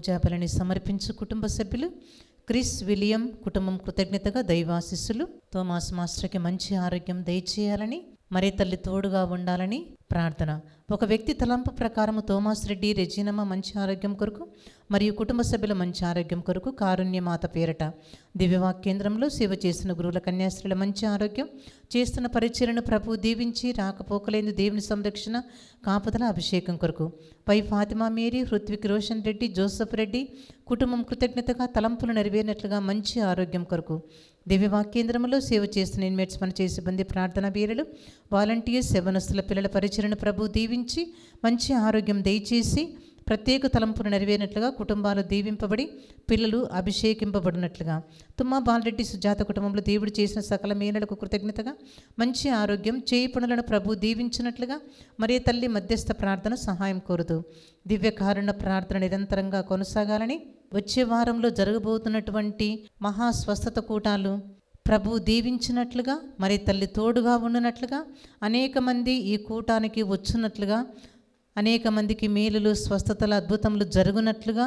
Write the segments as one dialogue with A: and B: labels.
A: పూజా బలిని సమర్పించు కుటుంబ సభ్యులు క్రిస్ విలియం కుటుంబం కృతజ్ఞతగా దైవాశీస్సులు. తోమాస్ మాస్టర్కి మంచి ఆరోగ్యం దయచేయాలని, మరే తల్లి తోడుగా ఉండాలని ప్రార్థన. ఒక వ్యక్తి తలంపు ప్రకారం తోమాస్ రెడ్డి రెజీనమ్మ మంచి ఆరోగ్యం కొరకు మరియు కుటుంబ సభ్యుల మంచి ఆరోగ్యం కొరకు కారుణ్యమాత పేరట దివ్యవాక్యేంద్రంలో సేవ చేస్తున్న గురువుల కన్యాస్త్రీల మంచి ఆరోగ్యం, చేస్తున్న పరిచర్యను ప్రభు దీవించి రాకపోకలేని దేవుని సంరక్షణ కాపుదల అభిషేకం కొరకు పై ఫాతిమా మేరీ, హృత్విక్ రోషన్ రెడ్డి, జోసఫ్ రెడ్డి కుటుంబం కృతజ్ఞతగా తలంపులు నెరవేరినట్లుగా మంచి ఆరోగ్యం కొరకు దివ్యవాక్యేంద్రంలో సేవ చేస్తున్న ఇన్మేట్స్ పనిచేసే సిబ్బంది, ప్రార్థనా వీరులు, వాలంటీర్స్, యవ్వనస్తుల పిల్లల పరిచర్యను ప్రభు దీవించి మంచి ఆరోగ్యం దయచేసి ప్రత్యేక తలంపును నెరవేరినట్లుగా కుటుంబాలు దీవింపబడి పిల్లలు అభిషేకింపబడినట్లుగా తుమ్మా బాలరెడ్డి సుజాత కుటుంబంలో దేవుడు చేసిన సకల మేలులకు కృతజ్ఞతగా మంచి ఆరోగ్యం, చేయి పనులను ప్రభు దీవించినట్లుగా మరే తల్లి మధ్యస్థ ప్రార్థన సహాయం కోరుతూ దివ్యకారుణ్య ప్రార్థన నిరంతరంగా కొనసాగాలని, వచ్చే వారంలో జరగబోతున్నటువంటి మహాస్వస్థత కూటాలు ప్రభు దీవించినట్లుగా, మరి తల్లి తోడుగా ఉండినట్లుగా, అనేక మంది ఈ కూటానికి వచ్చున్నట్లుగా, అనేక మందికి మేలులు, స్వస్థతలు, అద్భుతములు జరుగునట్లుగా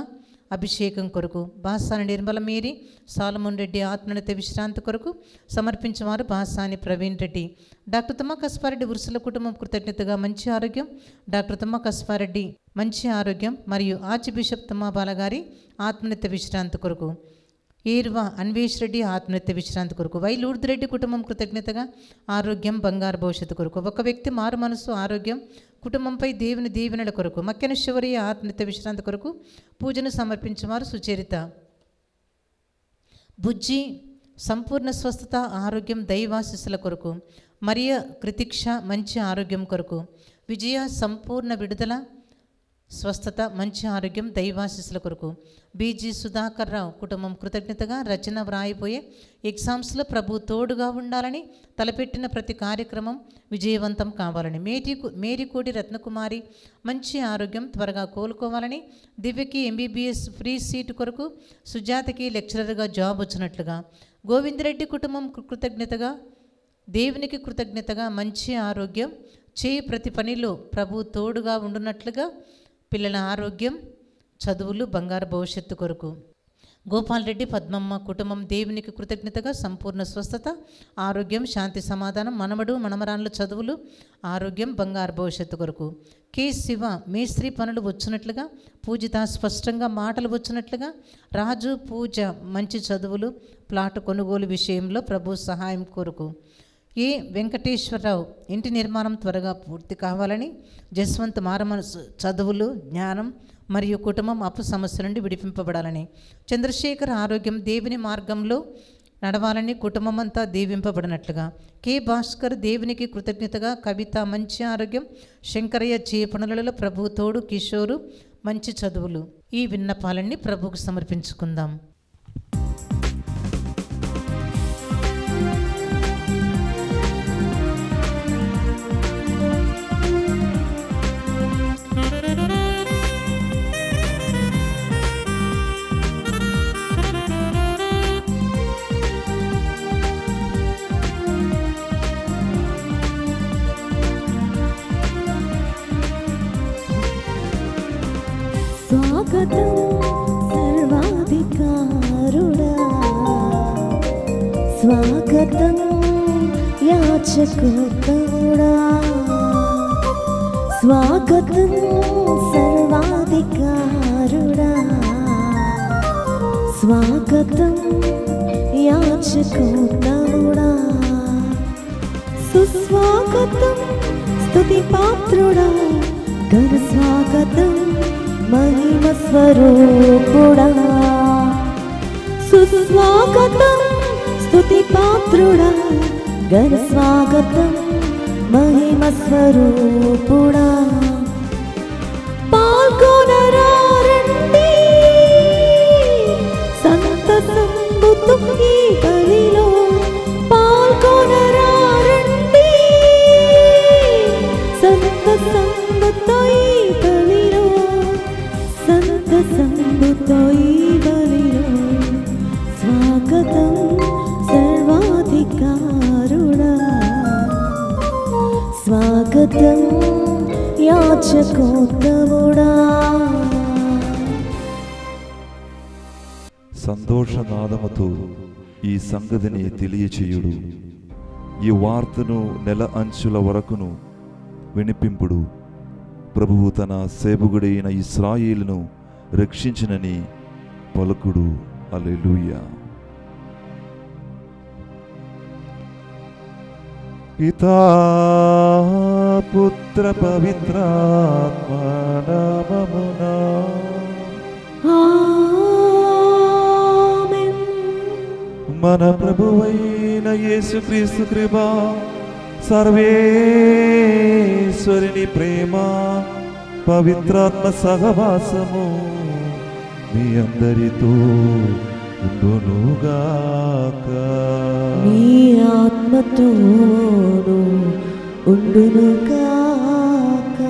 A: అభిషేకం కొరకు బాసాని నిర్మల మేరీ, సాలమోన్ రెడ్డి ఆత్మనిత విశ్రాంతి కొరకు సమర్పించేవారు బాసాని ప్రవీణ్ రెడ్డి. డాక్టర్ తుమ్మా కస్పారెడ్డి ఉరుసుల కుటుంబం కృతజ్ఞతగా మంచి ఆరోగ్యం, డాక్టర్ తుమ్మా కస్పారెడ్డి మంచి ఆరోగ్యం మరియు ఆర్చ్ బిషప్ తుమ్మా బాలగారి ఆత్మనిత విశ్రాంతి కొరకు ఏర్వా అన్వేష్ రెడ్డి ఆత్మనిత్య విశ్రాంతి కొరకు వై లూర్దిరెడ్డి కుటుంబం కృతజ్ఞతగా ఆరోగ్యం, బంగారు భవిష్యత్తు కొరకు ఒక వ్యక్తి మారు మనసు ఆరోగ్యం, కుటుంబంపై దేవుని దీవెనల కొరకు మక్కెన శివరి ఆత్మనిత్య విశ్రాంతి కొరకు పూజను సమర్పించేవారు సుచరిత. బుజ్జి సంపూర్ణ స్వస్థత, ఆరోగ్యం, దైవాశీస్సుల కొరకు మరియ కృతిక్ష మంచి ఆరోగ్యం కొరకు విజయ సంపూర్ణ విడుదల, స్వస్థత, మంచి ఆరోగ్యం, దైవాశీస్సుల కొరకు బీజీ సుధాకర్ రావు కుటుంబం కృతజ్ఞతగా రచన వ్రాయిపోయే ఎగ్జామ్స్లో ప్రభు తోడుగా ఉండాలని, తలపెట్టిన ప్రతి కార్యక్రమం విజయవంతం కావాలని, మేరీకోటి రత్నకుమారి మంచి ఆరోగ్యం, త్వరగా కోలుకోవాలని, దివ్యకి ఎంబీబీఎస్ ఫ్రీ సీటు కొరకు, సుజాతకి లెక్చరర్గా జాబ్ వచ్చినట్లుగా, గోవిందరెడ్డి కుటుంబం కృతజ్ఞతగా దేవునికి కృతజ్ఞతగా మంచి ఆరోగ్యం, చేయి ప్రతి పనిలో ప్రభు తోడుగా ఉండునట్లుగా, పిల్లల ఆరోగ్యం, చదువులు, బంగారు భవిష్యత్తు కొరకు గోపాల్ రెడ్డి పద్మమ్మ కుటుంబం దేవునికి కృతజ్ఞతగా సంపూర్ణ స్వస్థత, ఆరోగ్యం, శాంతి, సమాధానం, మనమడు మనమరాన్ల చదువులు, ఆరోగ్యం, బంగారు భవిష్యత్తు కొరకు కె శివ మేస్త్రి పనులు వచ్చినట్లుగా, పూజిత స్పష్టంగా మాటలు వచ్చినట్లుగా, రాజు పూజ మంచి చదువులు, ప్లాట్ కొనుగోలు విషయంలో ప్రభు సహాయం కొరకు ఏ వెంకటేశ్వరరావు ఇంటి నిర్మాణం త్వరగా పూర్తి కావాలని, జస్వంత్ మారమనసు చదువులు, జ్ఞానం మరియు కుటుంబం అప్పు సమస్య నుండి విడిపింపబడాలని, చంద్రశేఖర్ ఆరోగ్యం, దేవుని మార్గంలో నడవాలని, కుటుంబం అంతా దీవింపబడినట్లుగా, కె భాస్కర్ దేవునికి కృతజ్ఞతగా కవిత మంచి ఆరోగ్యం, శంకరయ్య చేయ పనులలో ప్రభు తోడు, కిషోరు మంచి చదువులు. ఈ విన్నపాలన్నీ ప్రభువుకు సమర్పించుకుందాం.
B: స్వాగతం సర్వాధికారుడా, స్వాగతం యాచకుడా, స్వాగతం సర్వాధికారుడా, స్వాగతం యాచకుడా, సుస్వాగతం స్తుతి పాత్రుడా, ఘన స్వాగతం మహిమ స్వరూపుడా, సుస్వాగతం స్తుతి పాత్రుడా, ఘన స్వాగతం మహిమ స్వరూపుడా. పాల్గొనరారండి సంతసంబుతో ఈ బలిలో, పాల్గొనరారండి సంతసంబుతో ఈ బలిలో, సంతసంబుతో ఈ బలిలో. స్వాగతం సర్వాధికారుడా, స్వాగతం యాచకోత్తముడా.
C: సంతోషనాదముతో ఈ సంగతిని తెలియచేయుడు. ఈ వార్తను నెల అంచుల వరకును వినిపింపుడు. ప్రభువు తన సేవకుడైన ఇశ్రాయేలును రక్షించినని పలుకుడు. హల్లెలూయా. పితా పుత్ర పవిత్రాత్మ నామమునా
B: ఆమేన్.
C: మన ప్రభువైన యేసుక్రీస్తు కృప, సర్వేశ్వరుని ప్రేమ, పవిత్రాత్మ సహవాసము మీ అందరితో ఉండునుగాక.
B: మీ ఆత్మతోను ఉండునుగాక.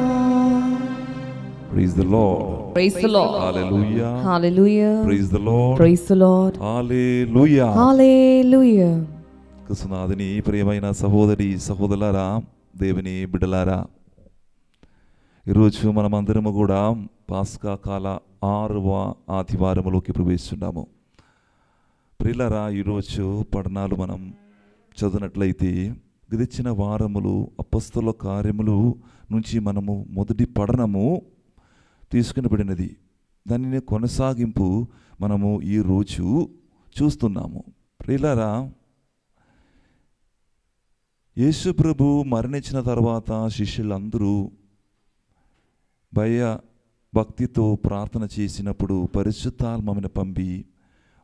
C: Praise the Lord.
D: Praise the Lord.
C: Hallelujah.
D: Hallelujah.
C: Praise the Lord.
D: Praise the Lord.
C: Hallelujah.
D: Hallelujah.
C: కృష్ణనాథుని ప్రియమైన సహోదరి సహోదరులారా, దేవుని బిడ్డలారా, ఈరోజు మనమందరము కూడా పాస్కా కాల 6వ ఆదివారములోకి ప్రవేశిస్తున్నాము. ప్రియులారా, ఈరోజు పఠనాలు మనం చదివినట్లయితే గడిచిన వారములు అపొస్తలుల కార్యములు నుంచి మనము మొదటి పఠనము తీసుకునబడినది. దానిని కొనసాగింపు మనము ఈరోజు చూస్తున్నాము. ప్రియులారా, యేసు ప్రభు మరణించిన తర్వాత శిష్యులందరూ భయ భక్తితో ప్రార్థన చేసినప్పుడు పరిశుద్ధాత్మను పంపి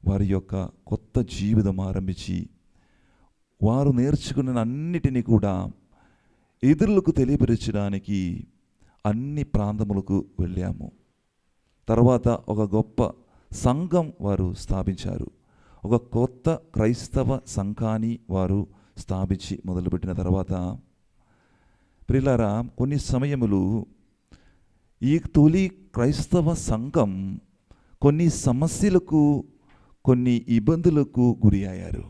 C: వారి యొక్క కొత్త జీవితం ఆరంభించి వారు నేర్చుకున్న అన్నిటినీ కూడా ఇతరులకు తెలియపరచడానికి అన్ని ప్రాంతములకు వెళ్ళాము. తర్వాత ఒక గొప్ప సంఘం వారు స్థాపించారు. ఒక కొత్త క్రైస్తవ సంఘాన్ని వారు స్థాపించి మొదలుపెట్టిన తర్వాత ప్రియులారా, కొన్ని సమయములు ఈ తొలి క్రైస్తవ సంఘం కొన్ని సమస్యలకు, కొన్ని ఇబ్బందులకు గురి అయ్యారు.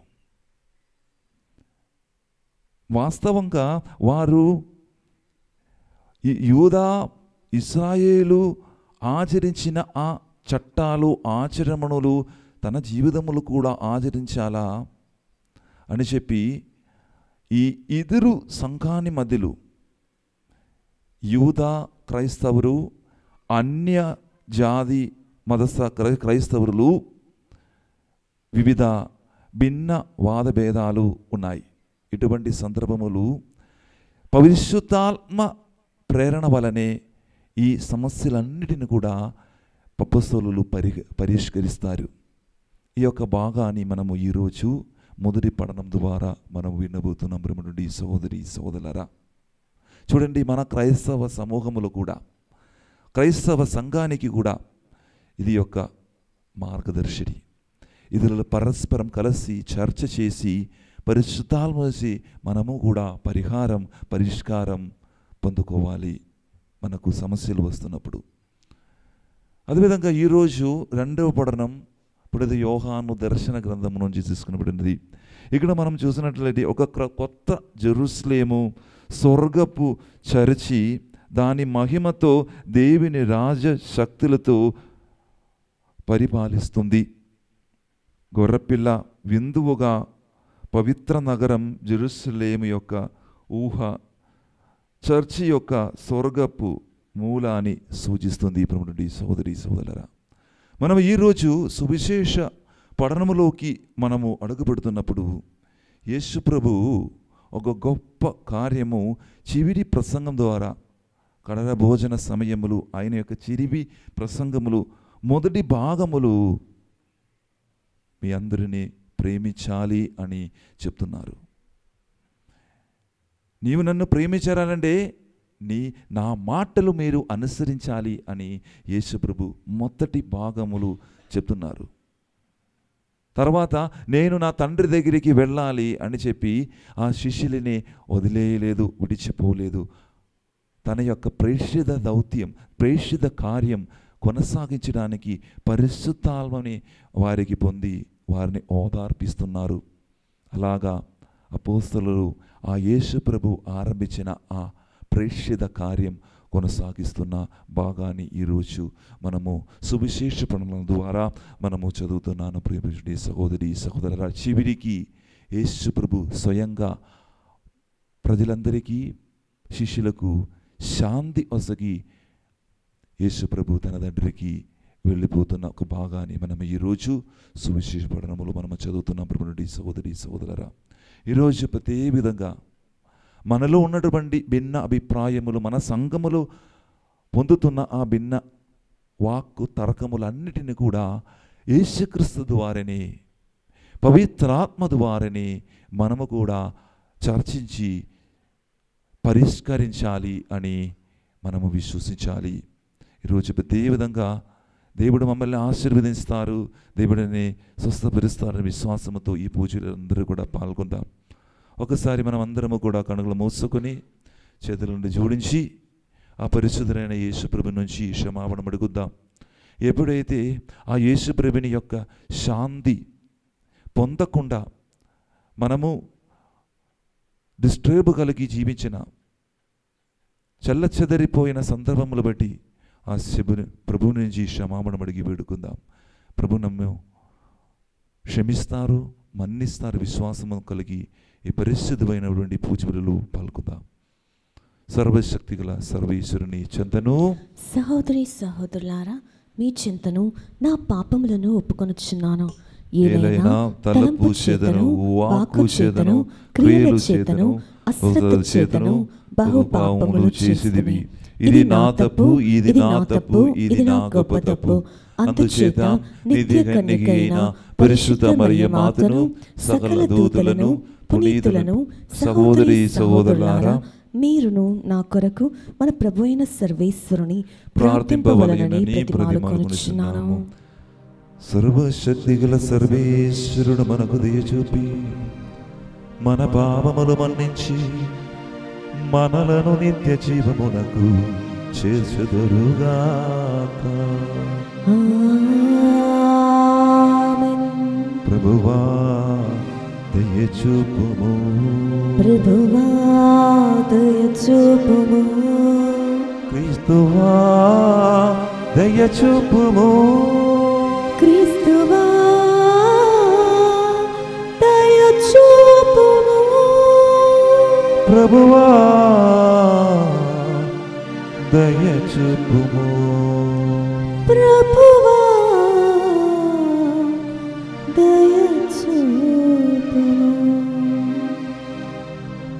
C: వాస్తవంగా వారు యూదా ఇశ్రాయేలు ఆచరించిన ఆ చట్టాలు ఆచరణలు తన జీవితములు కూడా ఆచరించాలా అని చెప్పి ఈ ఇద్దరు సంఘాన్ని మధ్యలో యూదా క్రైస్తవులు, అన్య జాతి మతస్థ క్రైస్తవులు వివిధ భిన్న వాదభేదాలు ఉన్నాయి. ఇటువంటి సందర్భములు పరిశుద్ధాత్మ ప్రేరణ వలనే ఈ సమస్యలన్నిటిని కూడా అపొస్తలులు పరిష్కరిస్తారు. ఈ యొక్క భాగాన్ని మనము ఈరోజు మొదటి పఠనం ద్వారా మనం వినబోతున్నాం. బ్రహ్మనుడి సహోదరి సహోదరులారా, చూడండి, మన క్రైస్తవ సమూహములు కూడా, క్రైస్తవ సంఘానికి కూడా ఇది యొక్క మార్గదర్శిని. ఇతరులు పరస్పరం కలిసి చర్చ చేసి పరిశుద్ధాత్మసి మనము కూడా పరిష్కారం పొందుకోవాలి మనకు సమస్యలు వస్తున్నప్పుడు. అదేవిధంగా ఈరోజు రెండవ పఠనం పునీత యోహాను దర్శన గ్రంథం నుంచి తీసుకునబడినది. ఇక్కడ మనం చూసినట్లయితే ఒక కొత్త జెరూసలేము స్వర్గపు చర్చి దాని మహిమతో దేవుని రాజశక్తులతో పరిపాలిస్తుంది. గొర్రెపిల్ల విందువుగా పవిత్ర నగరం జెరూసలేము యొక్క ఊహ చర్చి యొక్క స్వర్గపు మూలాన్ని సూచిస్తుంది. ప్రభువుని సహోదరి సహోదరులారా, మనం ఈరోజు సువిశేష పఠనములోకి మనము అడుగుపెడుతున్నప్పుడు యేసు ప్రభు ఒక గొప్ప కార్యము చివరి ప్రసంగం ద్వారా, కడర భోజన సమయములు, ఆయన యొక్క చిరివి ప్రసంగములు మొదటి భాగములు మీ అందరినీ ప్రేమించాలి అని చెప్తున్నారు. నీవు నన్ను ప్రేమించాలంటే నా మాటలు మీరు అనుసరించాలి అని యేసు ప్రభు మొదటి భాగములు చెప్తున్నారు. తర్వాత నేను నా తండ్రి దగ్గరికి వెళ్ళాలి అని చెప్పి ఆ శిష్యులని వదిలేయలేదు, విడిచిపోలేదు. తన యొక్క ప్రేషిత దౌత్యం, ప్రేషిత కార్యం కొనసాగించడానికి పరిశుద్ధాత్మని వారికి పొంది వారిని ఓదార్పిస్తున్నారు. అలాగా అపోస్తలులు ఆ యేసు ప్రభు ఆరంభించిన ఆ ప్రేషిత కార్యం కొనసాగిస్తున్న భాగాన్ని ఈరోజు మనము సువిశేష పనుల ద్వారా మనము చదువుతున్నాను. ప్రియమైన సహోదరి సహోదరుల, చివరికి యేసు ప్రభు స్వయంగా ప్రజలందరికీ శిష్యులకు శాంతి ఒసగి యేసు ప్రభు తన తండ్రికి వెళ్ళిపోతున్న ఒక భాగాన్ని మనం ఈరోజు సువిశేష పఠనములు మనం చదువుతున్నాం. ప్రియమైన సహోదరి సహోదరులారా, ఈరోజు ప్రతి విధంగా మనలో ఉన్నటువంటి భిన్న అభిప్రాయములు, మన సంఘములో పొందుతున్న ఆ భిన్న వాక్కు తర్కములన్నిటిని కూడా యేసుక్రీస్తు ద్వారానే, పవిత్రాత్మ ద్వారానే మనము కూడా చర్చించి పరిష్కరించాలి అని మనము విశ్వసించాలి. ఈరోజు ప్రతి విధంగా దేవుడు మమ్మల్ని ఆశీర్వదిస్తారు, దేవుడిని స్వస్థపరుస్తారని విశ్వాసంతో ఈ పూజలు అందరూ కూడా పాల్గొందాం. ఒకసారి మనం అందరము కూడా కనుగలు మోసుకొని చేతుల నుండి జోడించి ఆ పరిశుద్ధులైన యేసుప్రభు నుంచి క్షమాపణ అడుగుద్దాం. ఎప్పుడైతే ఆ యేసుప్రభుని యొక్క శాంతి పొందకుండా మనము డిస్టర్బ్ కలిగి జీవించిన, చల్లచెదరిపోయిన సందర్భములు బట్టి ఆ ప్రభు నుంచి క్షమాపణ అడిగి వేడుకుందాం. ప్రభు నన్ను క్షమిస్తారు, మన్నిస్తారు విశ్వాసము కలిగి ఈ పరిశుద్ధమైనటువంటి పూజలు పాల్గొందాం. సర్వశక్తిగల సర్వేశ్వరుని చెంతను,
E: సహోదరి సహోదరులారా, మీ చింతను నా పాపములను ఒప్పుకొనుచున్నాను.
C: ఏలైనా తలపు చేతను, వాక్కు చేతను, క్రియల చేతను, అశ్రద్ధ చేతను బహు పాపములు చేసిదివి. ఇది నా తప్పు, ఇది నా తప్పు, ఇది నా గొప్ప తప్పు. అందుచేత నిత్య కన్యక అయిన పరిశుద్ధ మరియ మాతను, సకల దూతలను, పునీతులను, సహోదరి సహోదరులారా,
E: మీరును నా కొరకు మన ప్రభు అయిన సర్వేశ్వరుని ప్రార్థింపవలనని ప్రతిమాలుకొనుచున్నాను.
C: సర్వశక్తిగల సర్వేశ్వరుడు మనకు దయచూపి మన పాపములు మన్నించి మనలను నిత్య జీవమునకు చేర్చుదురుగాక. ప్రభువా దయచూపుము,
E: ప్రభువా దయచూపుము,
C: క్రీస్తువా దయచూపుము,
E: క్రీస్తువా దయచూపుము,
C: ప్రభువా దయచూపుము,
E: ప్రభువా దయచూపుము.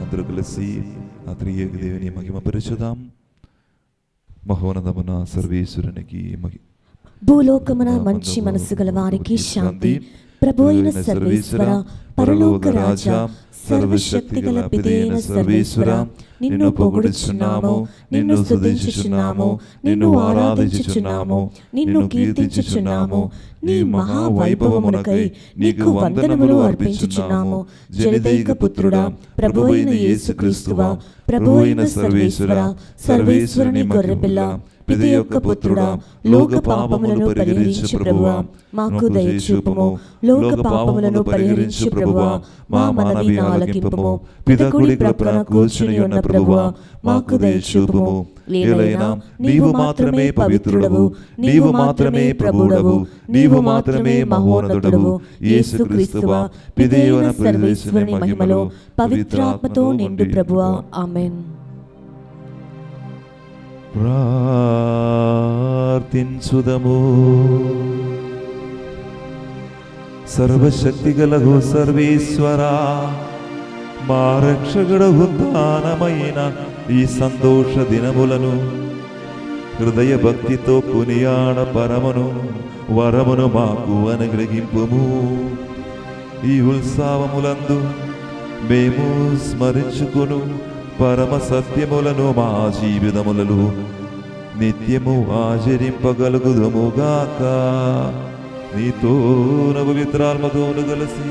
C: అందరూ కలిసి ఆ త్రియేక దేవుని మహిమ పరచుదాం. మహోన్నతమున సర్వేశ్వరునికి
E: భూలోకమున మంచి మనసు గల వారికి శాంతి. ప్రభు అయిన సర్వేశ్వర, పరలోక రాజా, సర్వశక్తి గల పితైన సర్వేశ్వర, నిన్ను పొగుడుచున్నాము, నిన్ను స్తుతించుచున్నాము, నిన్ను ఆరాధించుచున్నాము, నిన్ను కీర్తించుచున్నాము. నీ మహావైభవమునకై నీకు వందనములు అర్పించుచున్నాము. జనదైక పుత్రుడా, ప్రభు అయిన యేసుక్రీస్తువా, ప్రభు అయిన సర్వేశ్వర, సర్వేశ్వరుని గొర్రెపిల్ల, పిత యొక్క పుత్రుడా, లోక పాపములను పరిహరించు ప్రభువా, మాకు దయచూపుము. లోక పాపములను పరిహరించు ప్రభువా, మా మనవి ఆలకింపుము. పిత కుడి ప్రక్కన కూర్చుని ఉన్న ప్రభువా, మాకు దయచూపుము. ఏలైనా నీవు మాత్రమే పవిత్రుడవు, నీవు మాత్రమే ప్రభుడవు, నీవు మాత్రమే మహోన్నతుడవు. యేసుక్రీస్తువా, పితయైన సర్వేశ్వరుని మహిమలో పవిత్రాత్మతో నిండు ప్రభువా. ఆమేన్.
C: ప్రార్థించుదము. సర్వశక్తిగలగు సర్వేశ్వరా, మా రక్షకుడు ఉత్థానమైన ఈ సంతోష దినములను హృదయ భక్తితో కొనియాడ పరమును వరమును మాకు అనుగ్రహింపుము. ఈ ఉత్సవములందు మేము స్మరించుకొను పరమ సత్యములను మా జీవితములలో నిత్యము ఆచరింపగలుగుదముగాక. నీతో పవిత్రాత్మతోను కలిసి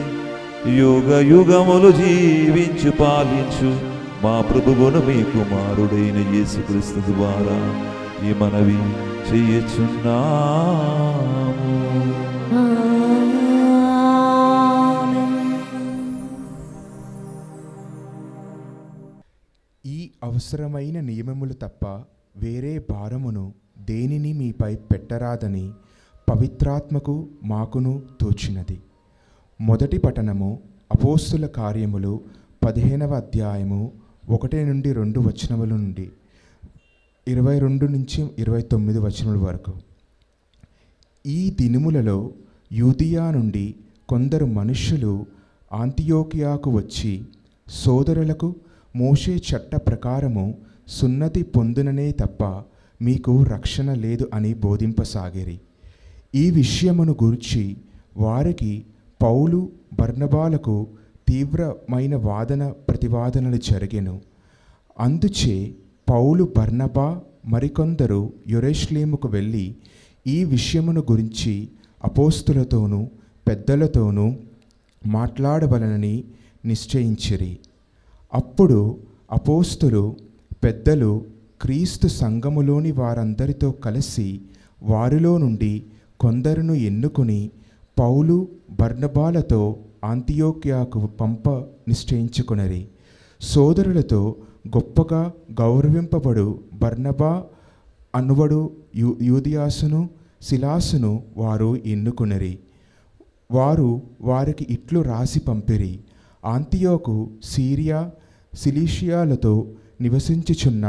C: యుగ యుగములు జీవించు పాలించు మా ప్రభువును మీ కుమారుడైన యేసుక్రీస్తు ద్వారా ఈ మనవి చేయుచున్నాము.
F: ఈ అవసరమైన నియమములు తప్ప వేరే భారమును దేనిని మీపై పెట్టరాదని పవిత్రాత్మకు మాకును తోచినది. మొదటి పఠనము అపోస్తుల కార్యములు 15వ అధ్యాయము 1 నుండి 2 వచనముల నుండి 22 నుంచి 29 వచనముల వరకు. ఈ దినములలో యూదియా నుండి కొందరు మనుష్యులు అంతియోకియాకు వచ్చి సోదరులకు మోషే చట్ట ప్రకారము సున్నతి పొందుననే తప్ప మీకు రక్షణ లేదు అని బోధింపసాగిరి. ఈ విషయమును గురించి వారికి పౌలు బర్నబాలకు తీవ్రమైన వాదన ప్రతివాదనలు జరిగెను. అందుచే పౌలు బర్నబా మరికొందరు యెరూషలేముకు వెళ్ళి ఈ విషయమును గురించి అపోస్తులతోనూ పెద్దలతోనూ మాట్లాడవలనని నిశ్చయించిరి. అప్పుడు అపోస్తులు పెద్దలు క్రీస్తు సంఘములోని వారందరితో కలిసి వారిలో నుండి కొందరును ఎన్నుకుని పౌలు బర్నబాలతో అంతియోక్యాకు పంప నిశ్చయించుకొనిరి. సోదరులతో గొప్పగా గౌరవింపబడు బర్నబా అనువడు యూదియాసును సిలాసును వారు ఎన్నుకునిరి. వారు వారికి ఇట్లు రాసి పంపిరి: అంతియోకు సిరియా సిలీషియాలతో నివసించుచున్న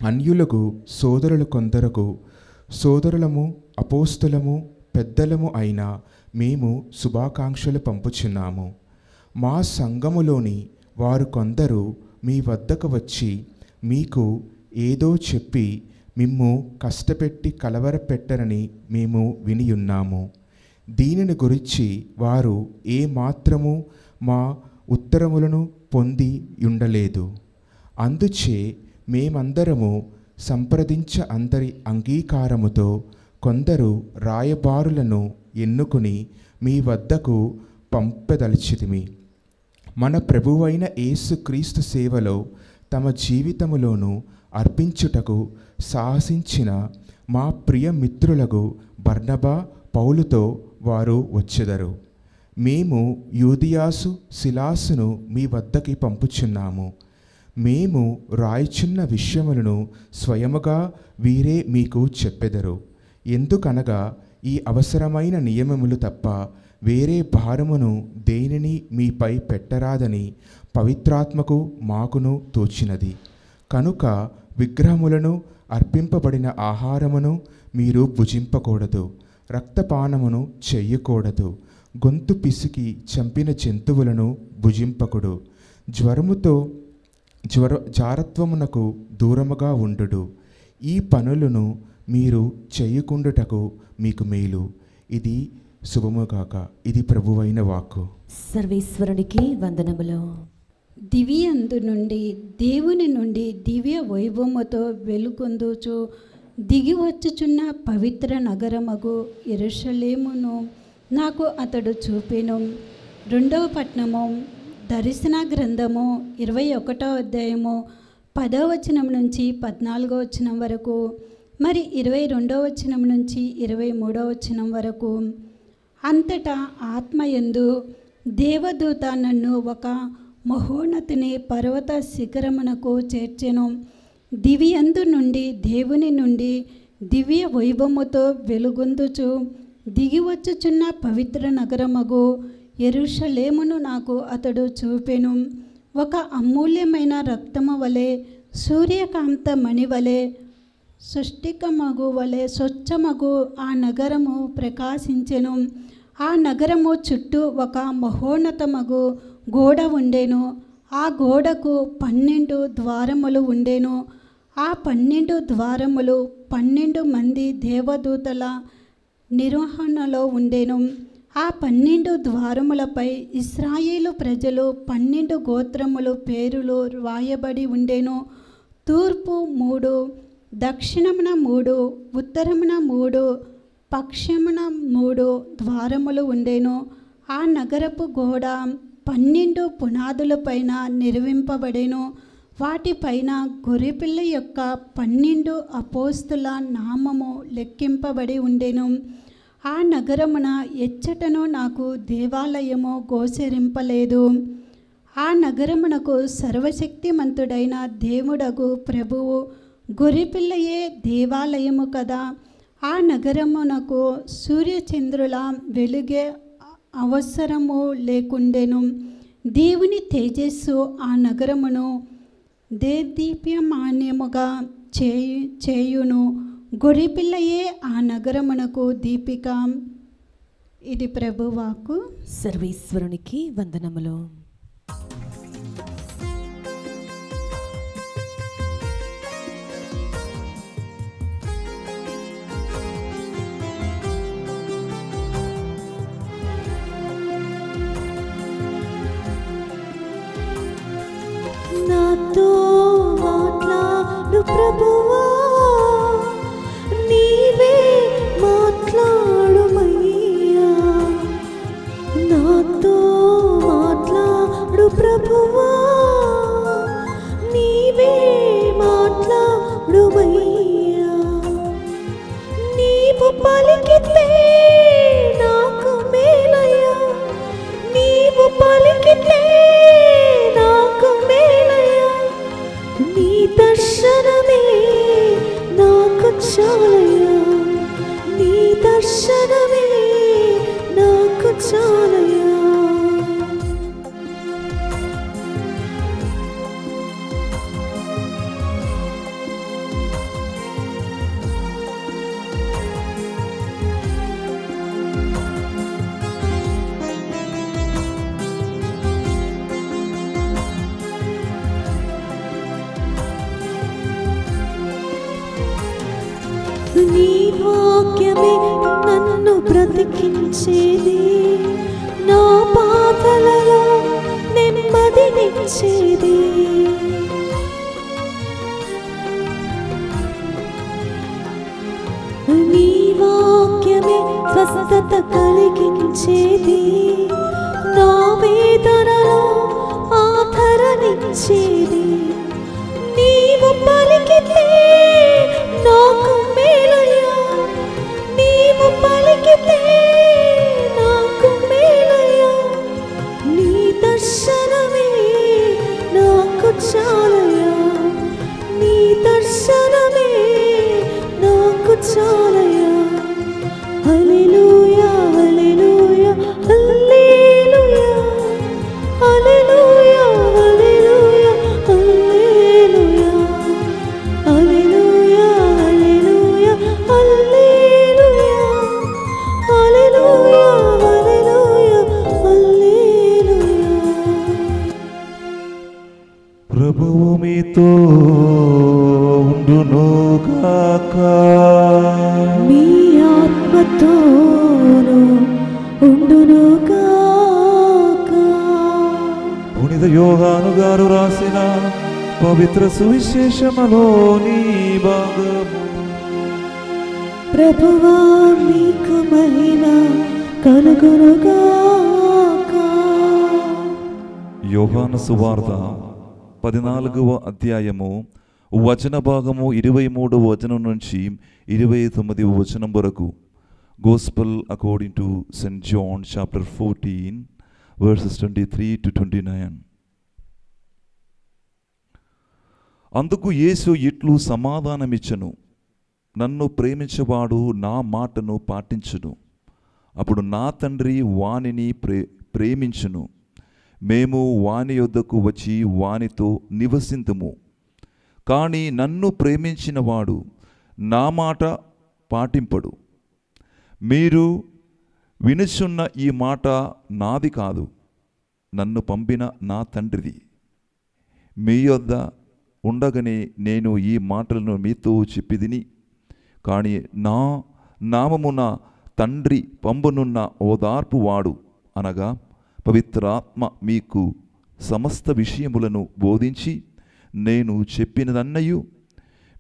F: అన్యులకు సోదరులు కొందరకు సోదరులము అపోస్తులము పెద్దలము అయిన మేము శుభాకాంక్షలు పంపుచున్నాము. మా సంఘములోని వారు కొందరు మీ వద్దకు వచ్చి మీకు ఏదో చెప్పి మిమ్ము కష్టపెట్టి కలవరపెట్టరని మేము వినియున్నాము. దీనిని గురించి వారు ఏ మాత్రము మా ఉత్తరములను పొంది ఉండలేదు. అందుచే మేమందరము సంప్రదించ అందరి అంగీకారముతో కొందరు రాయబారులను ఎన్నుకుని మీ వద్దకు పంపదలిచితిమి. మన ప్రభువైన యేసుక్రీస్తు సేవలో తమ జీవితములోను అర్పించుటకు సాహసించిన మా ప్రియ మిత్రులకు బర్నబా పౌలుతో వారు వచ్చెదరు. మేము యూదియాసు సిలాసును మీ వద్దకి పంపుచున్నాము. మేము రాయిచున్న విషయములను స్వయముగా వీరే మీకు చెప్పెదరు. ఎందుకనగా ఈ అవసరమైన నియమములు తప్ప వేరే భారమును దేనిని మీపై పెట్టరాదని పవిత్రాత్మకు మాకును తోచినది. కనుక విగ్రహములను అర్పింపబడిన ఆహారమును మీరు భుజింపకూడదు, రక్తపానమును చెయ్యకూడదు, గొంతు పిసికి చంపిన జంతువులను భుజింపకుడు, జారత్వమునకు దూరముగా ఉండుడు. ఈ పనులను మీరు చేయకుండుటకు మీకు మేలు. ఇది శుభముగాక. ఇది ప్రభువైన వాక్కు.
E: సర్వేశ్వరునికి వందనములు.
G: దివ్యందు నుండి దేవుని నుండి దివ్య వైభవముతో వెలుగొందుచు దిగి వచ్చుచున్న పవిత్ర నగరమగు యెరూషలేమును నాకు అతడు చూపెను. 2వ పట్టణము దర్శన గ్రంథము 21వ అధ్యాయము 10వ వచనం నుంచి 14వ వచనం వరకు, మరి 22వ వచనం నుంచి 23వ వచనం వరకు. అంతటా ఆత్మయందు దేవదూత నన్ను ఒక మహోన్నతిని పర్వత శిఖరమునకు చేర్చెను. దివ్యందు నుండి దేవుని నుండి దివ్య వైభవముతో వెలుగొందుచు దిగివచ్చుచున్న పవిత్ర నగరమగు యెరూషలేమును నాకు అతడు చూపెను. ఒక అమూల్యమైన రక్తము వలె, సూర్యకాంత మణి వలె, సృష్టికమగు వలె స్వచ్ఛమగు ఆ నగరము ప్రకాశించెను. ఆ నగరము చుట్టూ ఒక మహోన్నతమగు గోడ ఉండెను. ఆ గోడకు 12 ద్వారములు ఉండెను. ఆ 12 ద్వారములు 12 మంది దేవదూతల నిర్వహణలో ఉండెను. ఆ 12 ద్వారములపై ఇశ్రాయేలు ప్రజలు 12 గోత్రములు పేరులు రాయబడి ఉండెను. తూర్పు 3, దక్షిణమున 3, ఉత్తరమున 3, పశ్చిమమున 3 ద్వారములు ఉండెను. ఆ నగరపు గోడ 12 పునాదులపైన నిర్మింపబడెను. వాటిపైన గొర్రెపిల్ల యొక్క 12 అపోస్తుల నామము లెక్కింపబడి ఉండెను. ఆ నగరమున ఎచ్చటను నాకు దేవాలయము గోచరింపలేదు. ఆ నగరమునకు సర్వశక్తిమంతుడైన దేవుడగు ప్రభువు గొర్రెపిల్లయే దేవాలయము కదా. ఆ నగరమునకు సూర్యచంద్రుల వెలుగే అవసరము లేకుండెను. దేవుని తేజస్సు ఆ నగరమును దేదీప్యమాన్యముగా చేయును. గొర్రెపిల్లయే ఆ నగరమునకు దీపిక. ఇది ప్రభువాకు.
E: సర్వేశ్వరునికి వందనములు.
B: నాతో మాట్లాడు ప్రభువా, నీవే మాట్లాడుమయ్యా. నాతో మాట్లాడు ప్రభువా, నీవే మాట్లాడుమయ్యా. నీవు పలికితే నాకు మేలయ్యా, నీవు పలికితే నాకు మేలయ్యా. నీ దర్శనమే నాకు చాలయ్యా, నీ దర్శనమే నాకు చాలయ్యా. నీ వాక్యమే నన్ను బ్రతికించేది, నా పాతలలో నెమ్మదినిచ్చేది. నీ వాక్యమే స్వస్థత కలిగించేది, నా వేదనలో ఆదరణిచ్చేది. నీవు పలికితే నాకు మేలయ్యా, నీవు పలికితే నాకు మేలయ్యా. నీ దర్శనమే నాకు చాలయ్యా, నీ దర్శనమే నాకు చాలయ్యా. హల్లెలూయా హల్లెలూయా హల్లెలూయా హల్లెలూయా హల్లెలూయా హల్లెలూయా హల్లెలూయా హల్లెలూయా హల్లెలూయా హల్లెలూయా హల్లెలూయా హల్లెలూయా.
C: ప్రభువు మీతో ఉండునుగాక.
B: మీ ఆత్మతోను ఉండునుగాక.
C: పునీత యోహాను గారు రాసిన పవిత్ర సువిశేషములోని భాగము.
B: ప్రభువా మీకు మహిమ కలుగునుగాక.
C: యోహాను సువార్త 14వ అధ్యాయము వచన భాగము 23వ వచనం నుంచి 29వ వచనం వరకు. Gospel according to Saint John chapter 14 verses 23 to 29. అందుకు యేసు ఇట్లు సమాధానమిచ్చెను, నన్ను ప్రేమించువాడు నా మాటను పాటించును, అప్పుడు నా తండ్రి వానిని ప్రేమించును, మేము వాని యొద్దకు వచ్చి వానితో నివసింతుము. కానీ నన్ను ప్రేమించిన వాడు నా మాట పాటింపడు. మీరు వినుచున్న ఈ మాట నాది కాదు, నన్ను పంపిన నా తండ్రిది. మీ యొద్ద ఉండగానే నేను ఈ మాటలను మీతో చెప్పిదిని. కానీ నా నామమున తండ్రి పంపనున్న ఓదార్పు వాడు, అనగా పవిత్రాత్మ మీకు సమస్త విషయములను బోధించి నేను చెప్పినదన్నయు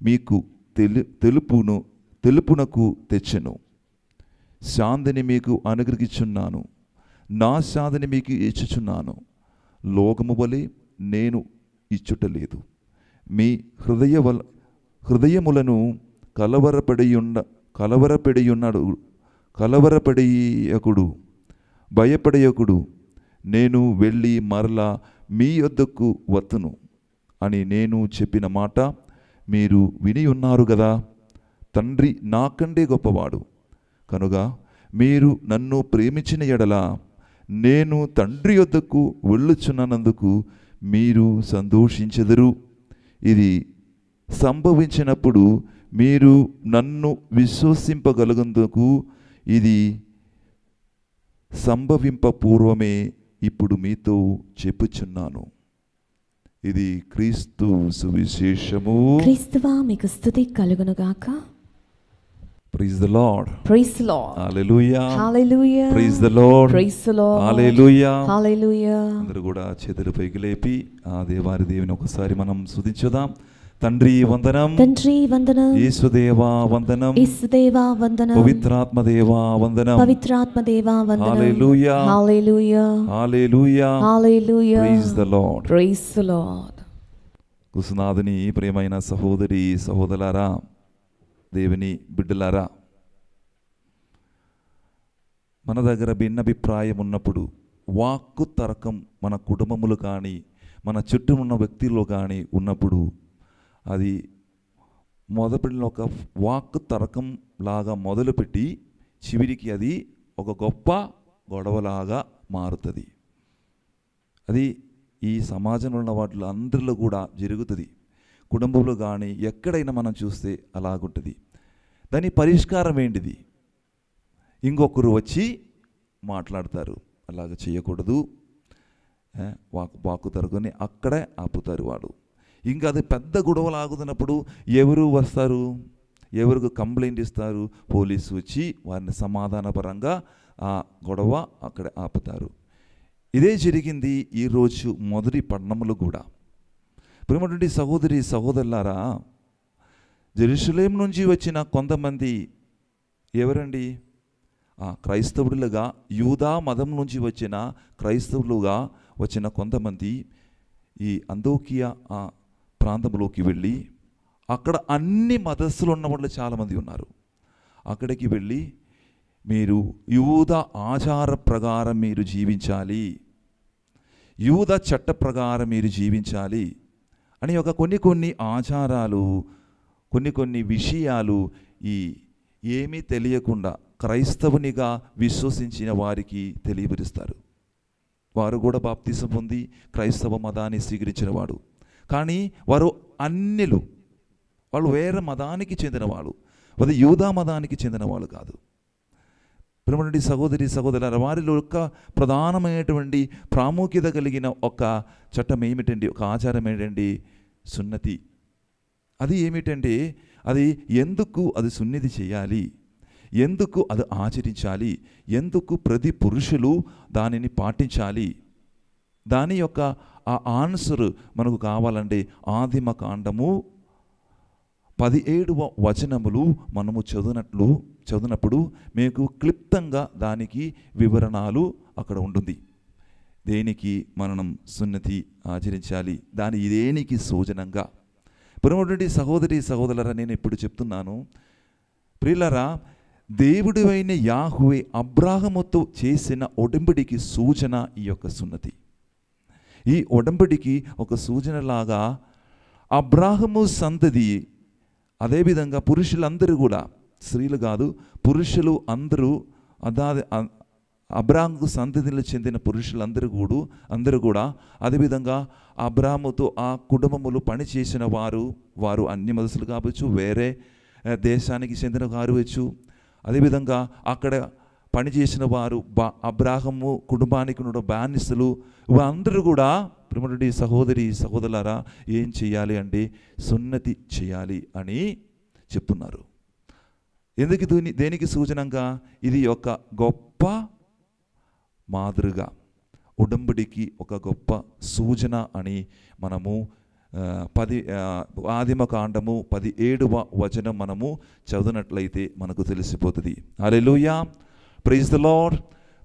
C: మీకు తెలుపునకు తెచ్చెను. శాంతిని మీకు అనుగ్రహించున్నాను, నా శాంతిని మీకు ఇచ్చుచున్నాను. లోకము వలె నేను ఇచ్చుటలేదు. మీ హృదయములను కలవరపడియకుడు, భయపడయకుడు. నేను వెళ్ళి మరలా మీ యొద్దకు వత్తును అని నేను చెప్పిన మాట మీరు విని ఉన్నారు కదా, తండ్రి నాకంటే గొప్పవాడు కనుక మీరు నన్ను ప్రేమించిన ఎడల నేను తండ్రి యొద్దకు వెళ్ళుచున్నందుకు మీరు సంతోషించెదరు. ఇది సంభవించినప్పుడు మీరు నన్ను విశ్వసింపగలిగేందుకు ఇది సంభవింప పూర్వమే ఇప్పుడు మీతో చెప్పుచున్నాను. ఇది క్రీస్తు సువిశేషము.
E: క్రీస్తువా మీకు స్తుతి కలుగునుగాక.
C: Praise the Lord.
E: Praise the Lord.
C: Hallelujah.
E: Hallelujah.
C: Praise the Lord.
E: Praise the Lord.
C: Hallelujah.
E: Hallelujah.
C: అందరూ కూడా చేతులు పైకి లేపి ఆ దేవారి దేవుని ఒకసారి మనం స్తుతించుదాం. తండ్రి వందనం,
E: తండ్రి వందనం,
C: యేసుదేవా వందనం,
E: యేసుదేవా వందనం,
C: పవిత్రాత్మ దేవా వందనం,
E: పవిత్రాత్మ దేవా వందనం.
C: హల్లెలూయా.
E: హల్లెలూయా.
C: హల్లెలూయా.
E: హల్లెలూయా.
C: Praise the Lord.
E: Praise the Lord.
C: కుసునాథుని ప్రియమైన సహోదరి సహోదరులారా, దేవుని బిడ్డలారా, మన దగ్గర భిన్నాభిప్రాయం ఉన్నప్పుడు, వాక్కు తర్కం మన కుటుంబములు కానీ మన చుట్టూ ఉన్న వ్యక్తుల్లో కానీ ఉన్నప్పుడు, అది మొదటి ఒక వాక్కు తర్కం లాగా మొదలుపెట్టి చివరికి అది ఒక గొప్ప గొడవలాగా మారుతుంది. అది ఈ సమాజంలో ఉన్న వాటిలో అందరిలో కూడా జరుగుతుంది. కుటుంబంలో కానీ ఎక్కడైనా మనం చూస్తే అలాగుంటుంది. దాని పరిష్కారం ఏంటిది? ఇంకొకరు వచ్చి మాట్లాడతారు, అలాగ చేయకూడదు, వాక్కు తరుగుని అక్కడే ఆపుతారు వాడు. ఇంకా అది పెద్ద గొడవలు ఆగుతున్నప్పుడు ఎవరు వస్తారు, ఎవరికి కంప్లైంట్ ఇస్తారు? పోలీసు వచ్చి వారిని సమాధానపరంగా ఆ గొడవ అక్కడే ఆపుతారు. ఇదే జరిగింది ఈరోజు మొదటి పట్టణంలో కూడా. ప్రియమైనటువంటి సహోదరి సహోదరులారా, జెరూసలేం నుంచి వచ్చిన కొంతమంది ఎవరండి? క్రైస్తవులుగా, యూదా మతం నుంచి వచ్చిన క్రైస్తవులుగా వచ్చిన కొంతమంది ఈ అంతోకియా ప్రాంతంలోకి వెళ్ళి, అక్కడ అన్ని మతస్థులు ఉన్న వాళ్ళు చాలామంది ఉన్నారు. అక్కడికి వెళ్ళి మీరు యూదా ఆచార ప్రకారం మీరు జీవించాలి, యూదా చట్ట ప్రకారం మీరు జీవించాలి అని ఒక కొన్ని ఆచారాలు, కొన్ని విషయాలు ఈ ఏమీ తెలియకుండా క్రైస్తవునిగా విశ్వసించిన వారికి తెలియపరుస్తారు. వారు కూడా బాప్తిసం పొంది క్రైస్తవ మతాన్ని స్వీకరించిన వాడు, కానీ వారు అన్యులు, వాళ్ళు వేరే మతానికి చెందినవాళ్ళు, అది యూదా మతానికి చెందిన వాళ్ళు కాదు. ప్రియమైనటువంటి సహోదరి సహోదరుల, వారిలో ఒక ప్రధానమైనటువంటి ప్రాముఖ్యత కలిగిన ఒక చట్టం ఏమిటండి, ఒక ఆచారం ఏంటండి? సున్నతి. అది ఏమిటంటే, అది ఎందుకు అది సున్నతి చేయాలి, ఎందుకు అది ఆచరించాలి, ఎందుకు ప్రతి పురుషులు దానిని పాటించాలి, దాని యొక్క ఆ ఆన్సర్ మనకు కావాలంటే ఆదిమ కాండము 17వ వచనములు మనము చదివినప్పుడు మీకు క్లుప్తంగా దానికి వివరణాలు అక్కడ ఉంటుంది. దేనికి మనం సున్నతి ఆచరించాలి, దాని దేనికి సూచనంగా. ప్రియమైనటువంటి సహోదరి సహోదరులారా, నేను ఇప్పుడు చెప్తున్నాను, ప్రియులారా, దేవుడివైన యాహువే అబ్రాహాముతో చేసిన ఒడంబడికి సూచన ఈ యొక్క సున్నతి. ఈ ఒడంబడికి ఒక సూచనలాగా అబ్రాహాము సంతతి, అదేవిధంగా పురుషులందరూ కూడా, స్త్రీలు కాదు పురుషులు అందరూ, అబ్రాహాముకు సంతతిలో చెందిన పురుషులందరూ కూడా అదేవిధంగా అబ్రాహాముతో ఆ కుటుంబములు పనిచేసిన వారు అన్ని మతస్థులు కావచ్చు, వేరే దేశానికి చెందిన కావచ్చు, అదేవిధంగా అక్కడ పనిచేసిన వారు అబ్రాహాము కుటుంబానికి ఉన్న బానిసలు, అందరూ కూడా ప్రియమైనటువంటి సహోదరి సహోదరులారా ఏం చేయాలి అంటే సున్నతి చేయాలి అని చెప్తున్నారు. ఎందుకు దేనికి సూచనంగా? ఇది ఒక గొప్ప మాదిరిగా, ఉడంబడికి ఒక గొప్ప సూచన అని మనము ఆదిమ కాండము 17వ వచనం మనము చదివినట్లయితే మనకు తెలిసిపోతుంది. Hallelujah, praise the lord,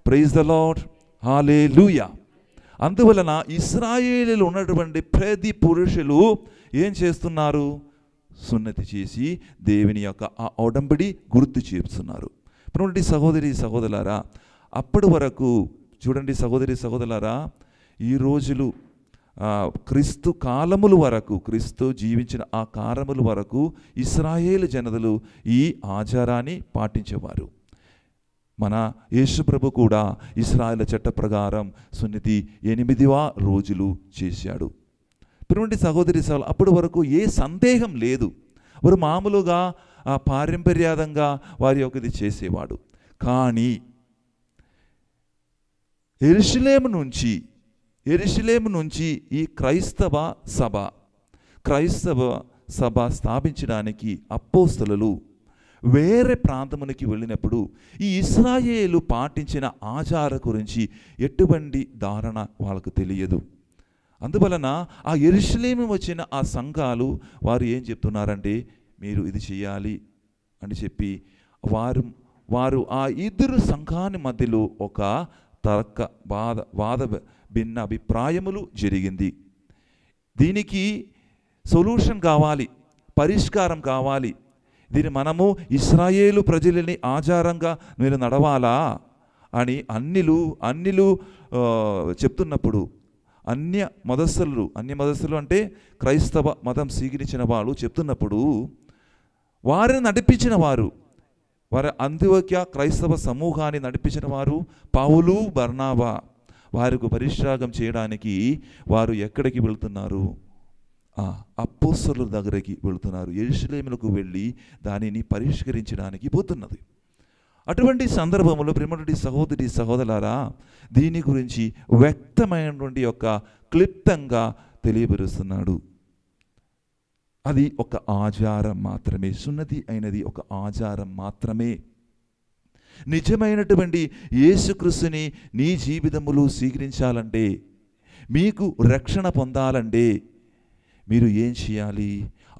C: praise the lord, hallelujah. అందువలన ఇశ్రాయేలీలో ఉన్నటువంటి ప్రతి పురుషులు ఏం చేస్తున్నారు? సున్నతి చేసి దేవుని యొక్క ఆ ఒడంబడి గుర్తు చేస్తున్నారు. ఇప్పుడు సహోదరి సహోదరులారా, అప్పటి వరకు చూడండి సహోదరి సహోదరులారా, ఈ రోజులు క్రీస్తు కాలముల వరకు, క్రీస్తు జీవించిన ఆ కాలముల వరకు ఇశ్రాయేలు జనతలు ఈ ఆచారాన్ని పాటించేవారు. మన యేసుప్రభు కూడా ఇశ్రాయేలు చట్ట ప్రకారం సున్నతి 8వ రోజులు చేశాడు. ప్రియమైన సహోదరి సహోదరులు, అప్పటి వరకు ఏ సందేహం లేదు. వారు మామూలుగా పారంపర్యాదంగా వారి యొక్కది చేసేవాడు. కానీ యెరూషలేము నుంచి ఈ క్రైస్తవ సభ స్థాపించడానికి అపోస్తలులు వేరే ప్రాంతమునికి వెళ్ళినప్పుడు ఈ ఇశ్రాయేలు పాటించిన ఆచార గురించి ఎటువంటి ధారణ వాళ్ళకు తెలియదు. అందువలన ఆ యెరూషలేము వచ్చిన ఆ సంఘాలు వారు ఏం చెప్తున్నారంటే, మీరు ఇది చేయాలి అని చెప్పి వారు ఆ ఇద్దరు సంఘాన్ని మధ్యలో ఒక వాద భిన్న అభిప్రాయములు జరిగింది. దీనికి సొల్యూషన్ కావాలి, పరిష్కారం కావాలి. దీన్ని మనము ఇశ్రాయేలు ప్రజలని ఆచారంగా మీరు నడవాలా అని అన్యులు చెప్తున్నప్పుడు, అన్య మతస్థులు అంటే క్రైస్తవ మతం స్వీకరించిన వాళ్ళు చెప్తున్నప్పుడు వారిని నడిపించిన వారు, వారి అంత్యోక్య క్రైస్తవ సమూహాన్ని నడిపించిన వారు పౌలు, బర్నాబా, వారికి పరిష్కారం చేయడానికి వారు ఎక్కడికి వెళ్తున్నారు? అపోస్తలుల దగ్గరికి వెళుతున్నారు. యెరూషలేములకు వెళ్ళి దానిని పరిష్కరించడానికి పోతున్నది. అటువంటి సందర్భంలో ప్రియమైనటువంటి సహోదరి సహోదరులారా, దీని గురించి వ్యక్తమైనటువంటి యొక్క క్లుప్తంగా తెలియపరుస్తున్నాడు. అది ఒక ఆచారం మాత్రమే, సున్నతి అయినది ఒక ఆచారం మాత్రమే. నిజమైనటువంటి యేసుక్రీస్తుని నీ జీవితములో స్వీకరించాలంటే, మీకు రక్షణ పొందాలంటే మీరు ఏం చేయాలి?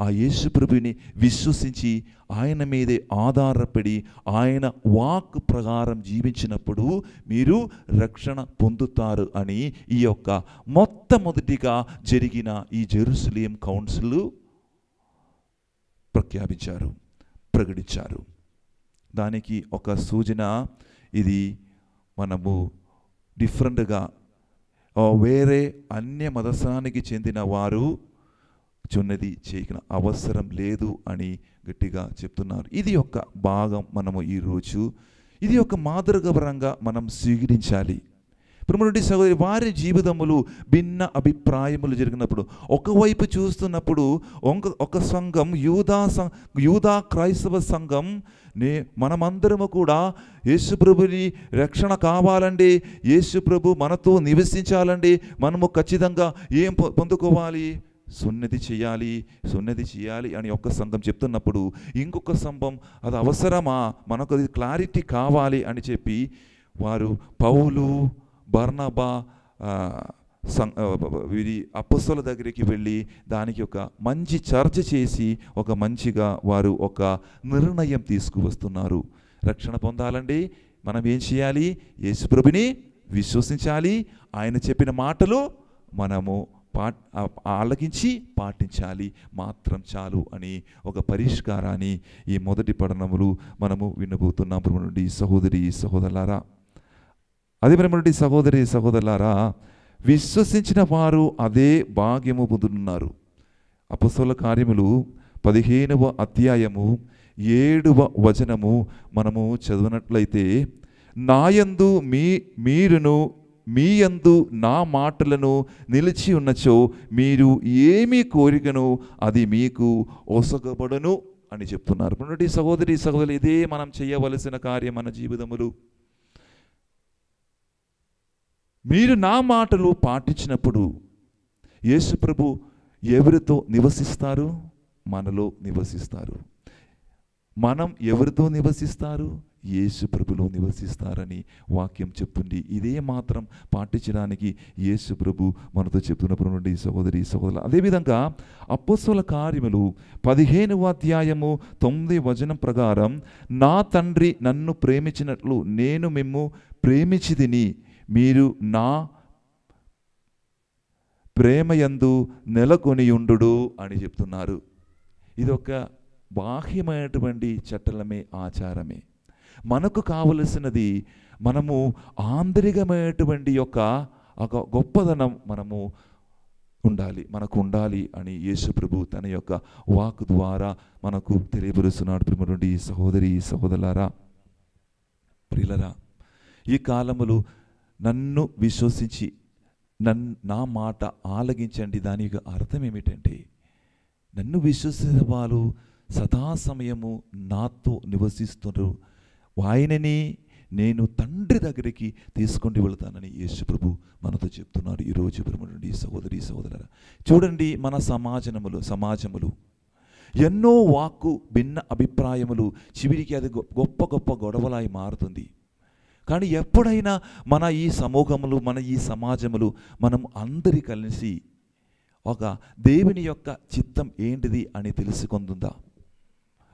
C: ఆ యేసు ప్రభుని విశ్వసించి ఆయన మీదే ఆధారపడి ఆయన వాక్ ప్రకారం జీవించినప్పుడు మీరు రక్షణ పొందుతారు అని ఈ యొక్క మొట్టమొదటిగా జరిగిన ఈ జెరూసలేం కౌన్సిల్ ప్రకటించారు. దానికి ఒక సూచన ఇది. మనము డిఫరెంట్గా వేరే అన్య మతస్థానానికి చెందిన వారు చున్నది చేయక అవసరం లేదు అని గట్టిగా చెప్తున్నారు. ఇది ఒక భాగం మనము ఈరోజు ఇది ఒక మాతృకపరంగా మనం స్వీకరించాలి. ప్రియమైన సహోదరి, వారి జీవితములు భిన్న అభిప్రాయములు జరిగినప్పుడు, ఒకవైపు చూస్తున్నప్పుడు ఒక సంఘం యూదా క్రైస్తవ సంఘం మనమందరము కూడా యేసుప్రభుని రక్షణ కావాలండి, యేసుప్రభు మనతో నివసించాలండి, మనము ఖచ్చితంగా ఏం పొందుకోవాలి? సున్నతి చేయాలి అని ఒక సంఘం చెప్తున్నప్పుడు, ఇంకొక సంఘం అది అవసరమా, మనకు అది క్లారిటీ కావాలి అని చెప్పి వారు పౌలు, బర్నబా వీరి అపొస్తలుల దగ్గరికి వెళ్ళి దానికి ఒక మంచి చర్చ చేసి ఒక మంచిగా వారు ఒక నిర్ణయం తీసుకువస్తున్నారు. రక్షణ పొందాలండి, మనం ఏం చేయాలి? యేసుప్రభుని విశ్వసించాలి, ఆయన చెప్పిన మాటలు మనము ఆలకించి పాటించాలి మాత్రం చాలు అని ఒక పరిష్కారాన్ని ఈ మొదటి పఠనములు మనము వినబోతున్నాం. ప్రియమైనటువంటి సహోదరి సహోదరులారా, అదే ప్రియమైనటువంటి సహోదరి సహోదరులారా, విశ్వసించిన వారు అదే భాగ్యము పొందుతున్నారు. అపొస్తలుల కార్యములు 15వ అధ్యాయము 7వ వచనము మనము చదివినట్లయితే, నాయందు మీరును మీ యందు నా మాటలను నిలిచి ఉన్నచో మీరు ఏమి కోరికను అది మీకు ఒసగబడును అని చెప్తున్నారు. మొన్నటి సహోదరి సహోదరులు, ఇదే మనం చేయవలసిన కార్యం మన జీవితములు. మీరు నా మాటలు పాటించినప్పుడు యేసుప్రభు ఎవరితో నివసిస్తారు? మనలో నివసిస్తారు. మనం ఎవరితో నివసిస్తారు? యేసుప్రభులో నివసిస్తారని వాక్యం చెప్తుంది. ఇదే మాత్రం పాటించడానికి యేసుప్రభు మనతో చెప్తున్నప్పుడు నుండి సహోదరి సహోదరులు. అదేవిధంగా అపొస్తలుల కార్యములు 15వ అధ్యాయము 9వ వచనం ప్రకారం, నా తండ్రి నన్ను ప్రేమించినట్లు నేను మిమ్ము ప్రేమించితిని, మీరు నా ప్రేమయందు నెలకొనియుండు అని చెప్తున్నారు. ఇదొక బాహ్యమైనటువంటి చట్టలమే, ఆచారమే. మనకు కావలసినది మనము ఆంతరికమైనటువంటి ఒక గొప్పదనం మనము ఉండాలి, మనకు ఉండాలి అని యేసు ప్రభు తన యొక్క వాక్ ద్వారా మనకు తెలియపరుస్తున్నాడు. ప్రియమైనటువంటి సహోదరి సహోదరులారా, ప్రియులరా, ఈ కాలములు నన్ను విశ్వసించి నా మాట ఆలగించండి. దాని యొక్క అర్థం ఏమిటంటే, నన్ను విశ్వసించిన వాళ్ళు సదా సమయము నాతో నివసిస్తున్నారు, ఆయనని నేను తండ్రి దగ్గరికి తీసుకొని వెళతానని యేసు ప్రభు మనతో చెప్తున్నాడు. ఈరోజు ప్రియమైనటువంటి సహోదరి సహోదరులారా, చూడండి, మన సమాజములు ఎన్నో వాక్కు భిన్న అభిప్రాయములు, చివరికి అది గొప్ప గొప్ప గొడవలాయి మారుతుంది. కానీ ఎప్పుడైనా మన ఈ సమూహములు, మన ఈ సమాజములు, మనం అందరి కలిసి ఒక దేవుని యొక్క చిత్తం ఏంటిది అని తెలుసుకుంటుందా,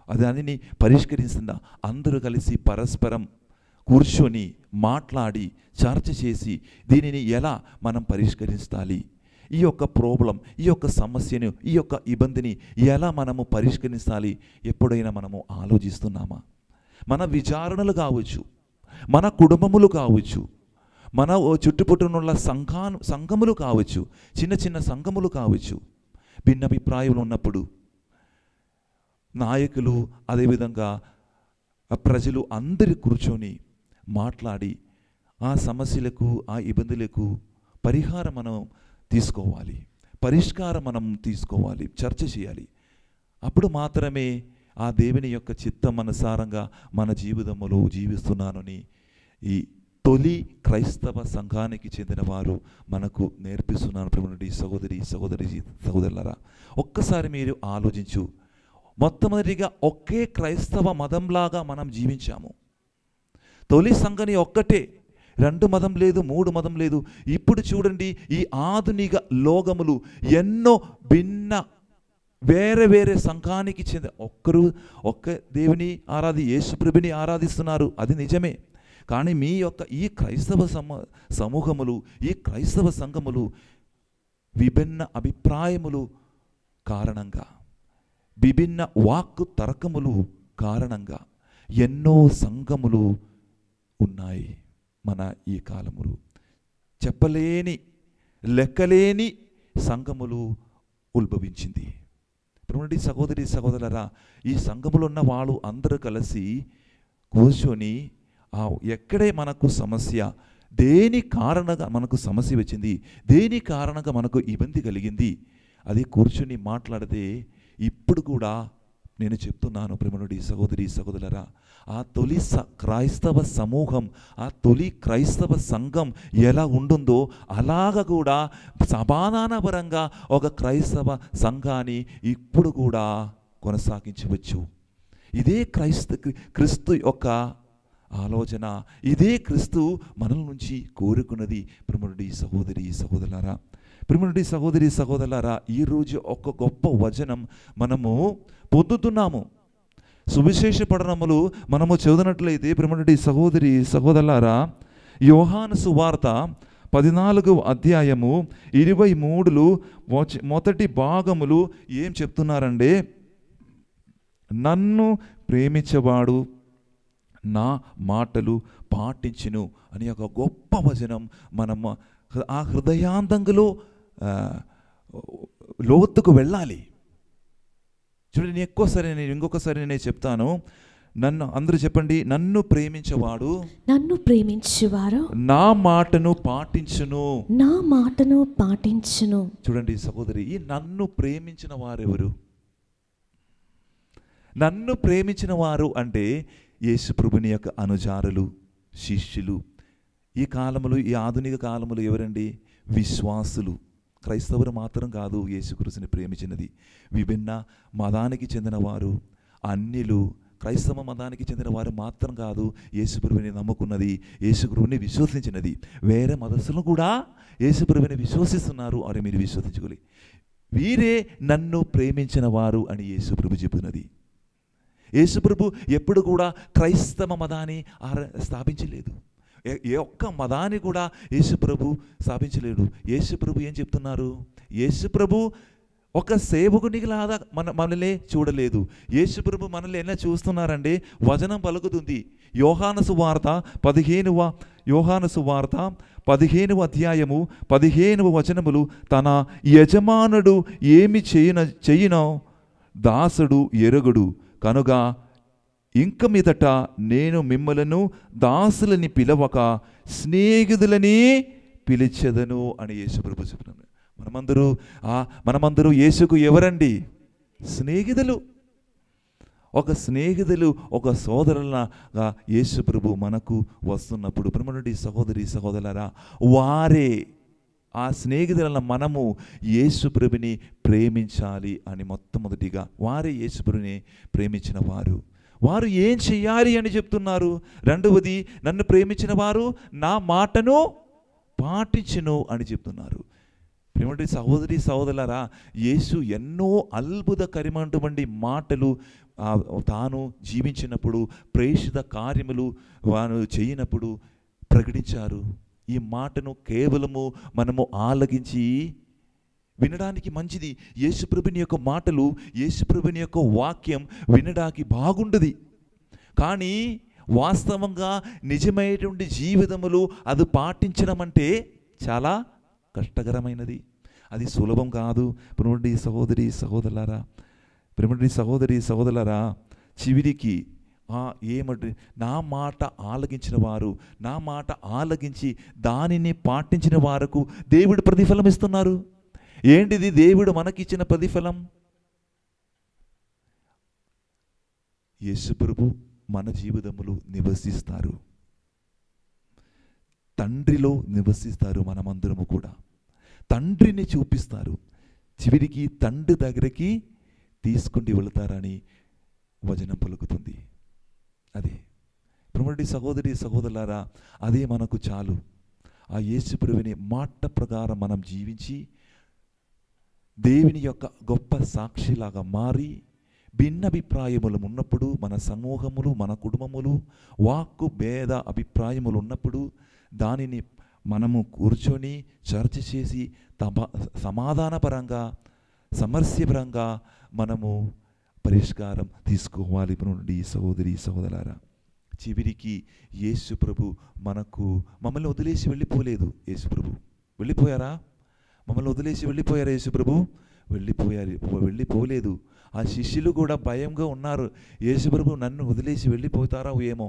C: దానిని పరిష్కరిస్తుందా? అందరూ కలిసి పరస్పరం కూర్చొని మాట్లాడి చర్చ చేసి దీనిని ఎలా మనం పరిష్కరించాలి, ఈ యొక్క ప్రాబ్లం, ఈ యొక్క సమస్యను, ఈ యొక్క ఇబ్బందిని ఎలా మనము పరిష్కరించాలి ఎప్పుడైనా మనము ఆలోచిస్తున్నామా? మన విచారణలు కావచ్చు, మన కుటుంబములు కావచ్చు, మన చుట్టుపక్కల సంఘములు కావచ్చు, చిన్న చిన్న సంఘములు కావచ్చు, భిన్నాభిప్రాయాలు ఉన్నప్పుడు నాయకులు అదేవిధంగా ప్రజలు అందరూ కూర్చొని మాట్లాడి ఆ సమస్యలకు, ఆ ఇబ్బందులకు పరిహారం మనం తీసుకోవాలి, పరిష్కారం మనం తీసుకోవాలి, చర్చ చేయాలి. అప్పుడు మాత్రమే ఆ దేవుని యొక్క చిత్తం అనుసారంగా మన జీవితంలో జీవిస్తున్నానని ఈ తొలి క్రైస్తవ సంఘానికి చెందిన వారు మనకు నేర్పిస్తున్నారు. ప్రియమైనటువంటి సహోదరులారా, ఒక్కసారి మీరు ఆలోచించు. మొట్టమొదటిగా ఒకే క్రైస్తవ మతంలాగా మనం జీవించాము. తొలి సంఘని ఒక్కటే, 2 మతం లేదు, 3 మతం లేదు. ఇప్పుడు చూడండి, ఈ ఆధునిక లోకములు ఎన్నో భిన్న వేరే వేరే సంఘానికి చెందిన ఒక్క దేవుని యేసు ప్రభుని ఆరాధిస్తున్నారు, అది నిజమే. కానీ మీ యొక్క ఈ క్రైస్తవ సమూహములు, ఈ క్రైస్తవ సంఘములు విభిన్న అభిప్రాయములు కారణంగా, విభిన్న వాక్కు తర్కములు కారణంగా ఎన్నో సంఘములు ఉన్నాయి. మన ఈ కాలములు చెప్పలేని లెక్కలేని సంఘములు ఉద్భవించింది. ప్రియమైన సహోదరి సహోదరులారా, ఈ సంఘములో ఉన్న వాళ్ళు అందరూ కలిసి కూర్చొని ఎక్కడే మనకు సమస్య, దేని కారణంగా మనకు సమస్య వచ్చింది, దేని కారణంగా మనకు ఇబ్బంది కలిగింది, అది కూర్చొని మాట్లాడితే ఇప్పుడు కూడా నేను చెప్తున్నాను ప్రియమైన సహోదరి సహోదరులారా, ఆ తొలి క్రైస్తవ సమూహం, ఆ తొలి క్రైస్తవ సంఘం ఎలా ఉంటుందో అలాగ కూడా సమాధానపరంగా ఒక క్రైస్తవ సంఘాన్ని ఇప్పుడు కూడా కొనసాగించవచ్చు. ఇదే క్రీస్తు యొక్క ఆలోచన, ఇదే క్రీస్తు మనల నుంచి కోరుకున్నది. ప్రియమైన సహోదరి సహోదరులారా, ప్రియమైన సహోదరి సహోదరులారా, ఈరోజు ఒక గొప్ప వచనం మనము పొందుతున్నాము. సువిశేష పఠనములు మనము చదివినట్లయితే ప్రియమైన సహోదరి సహోదరులారా, యోహాను సువార్త 14వ అధ్యాయము 23 మొదటి భాగములు ఏం చెప్తున్నారంటే, నన్ను ప్రేమించేవాడు నా మాటలు పాటించును అని ఒక గొప్ప వచనం మనం ఆ హృదయాంతంలో లోతుకు వెళ్ళాలి. చూడండి, ఇంకొకసారి నేను చెప్తాను. అందరూ చెప్పండి, నన్ను ప్రేమించేవాడు నా మాటను పాటించును. చూడండి సహోదరి, ఈ నన్ను ప్రేమించిన వారెవరు? నన్ను ప్రేమించిన వారు అంటే యేసు ప్రభుని యొక్క అనుచారులు, శిష్యులు. ఈ కాలములు, ఈ ఆధునిక కాలములు ఎవరండి? విశ్వాసులు. క్రైస్తవులు మాత్రం కాదు యేసుక్రీస్తుని ప్రేమించినది, విభిన్న మతానికి చెందిన వారు, అన్యులు. క్రైస్తవ మతానికి చెందిన వారు మాత్రం కాదు యేసుప్రభుని నమ్ముకున్నది, యేసుప్రభుని విశ్వసించినది. వేరే మతస్థులు కూడా యేసుప్రభుని విశ్వసిస్తున్నారు, అని మీరు విశ్వసించుకోవాలి. వీరే నన్ను ప్రేమించిన వారు అని యేసుప్రభు చెబుతున్నది. యేసుప్రభు ఎప్పుడు కూడా క్రైస్తవ మతాన్ని స్థాపించలేదు. ఏ ఒక్క మతాన్ని కూడా యేసుప్రభు స్థాపించలేడు. యేసుప్రభు ఏం చెప్తున్నారు? యేసుప్రభు ఒక సేవకునిలాగా మనల్ని చూడలేదు. యేసుప్రభు మనల్ని ఎలా చూస్తున్నారండి? వచనం పలుకుతుంది. యోహాను సువార్త 15వ అధ్యాయము 15వ వచనములు, తన యజమానుడు ఏమి చేయునో దాసుడు ఎరుగడు, కనుక ఇంక మీదట నేను మిమ్మలను దాసులని పిలవక స్నేహితులని పిలిచెదను అని యేసుప్రభు చెప్పినారు. మనమందరూ యేసుకు ఎవరండి? స్నేహితులు. ఒక స్నేహితులు, ఒక సోదరులగా యేసుప్రభు మనకు వస్తున్నప్పుడు ప్రియమైనటువంటి సహోదరి సహోదరులారా, వారే ఆ స్నేహితులను మనము యేసుప్రభుని ప్రేమించాలి అని మొట్టమొదటిగా వారే యేసుప్రభుని ప్రేమించిన వారు ఏం చెయ్యాలి అని చెప్తున్నారు? రెండవది, నన్ను ప్రేమించిన వారు నా మాటను పాటించును అని చెప్తున్నారు. ప్రియమైన సహోదరి సహోదరులారా, యేసు ఎన్నో అద్భుతకరమైనటువంటి మాటలు తాను జీవించినప్పుడు, ప్రేషిత కార్యములు వారు చేయనప్పుడు ప్రకటించారు. ఈ మాటను కేవలము మనము ఆలకించి వినడానికి మంచిది. యేసుప్రభుని యొక్క మాటలు, యేసుప్రభుని యొక్క వాక్యం వినడానికి బాగుండదు. కానీ వాస్తవంగా నిజమైనటువంటి జీవితములు అది పాటించడం అంటే చాలా కష్టకరమైనది. అది సులభం కాదు. ప్రియమైన సహోదరి సహోదరులారా, చివరికి ఏమంటే నా మాట ఆలకించిన వారు, నా మాట ఆలకించి దానిని పాటించిన వారికి దేవుడు ప్రతిఫలం ఇస్తున్నారు. ఏంటిది దేవుడు మనకిచ్చిన ప్రతిఫలం? యేసుప్రభు మన జీవితములు నివసిస్తారు, తండ్రిలో నివసిస్తారు. మనమందరము కూడా తండ్రిని చూపిస్తారు. చివరికి తండ్రి దగ్గరికి తీసుకుని వెళతారని వచనం పలుకుతుంది. అదే ప్రియమైన సహోదరి సహోదరులారా, అదే మనకు చాలు. ఆ యేసుప్రభుని మాట ప్రకారం మనం జీవించి దేవుని యొక్క గొప్ప సాక్షిలాగా మారి, భిన్నాభిప్రాయములు ఉన్నప్పుడు మన సమూహములు, మన కుటుంబములు, వాక్కు భేద అభిప్రాయములు ఉన్నప్పుడు దానిని మనము కూర్చొని చర్చ చేసి సమాధానపరంగా, సమస్యపరంగా మనము పరిష్కారం తీసుకోవాలి. నుండి సహోదరి సహోదరులారా, చివరికి యేసుప్రభు మమ్మల్ని వదిలేసి వెళ్ళిపోలేదు. యేసుప్రభు వెళ్ళిపోయారా? మమ్మల్ని వదిలేసి వెళ్ళిపోయారా? యేసుప్రభు వెళ్ళిపోలేదు. ఆ శిష్యులు కూడా భయంగా ఉన్నారు. యేసుప్రభు నన్ను వదిలేసి వెళ్ళిపోతారా ఏమో.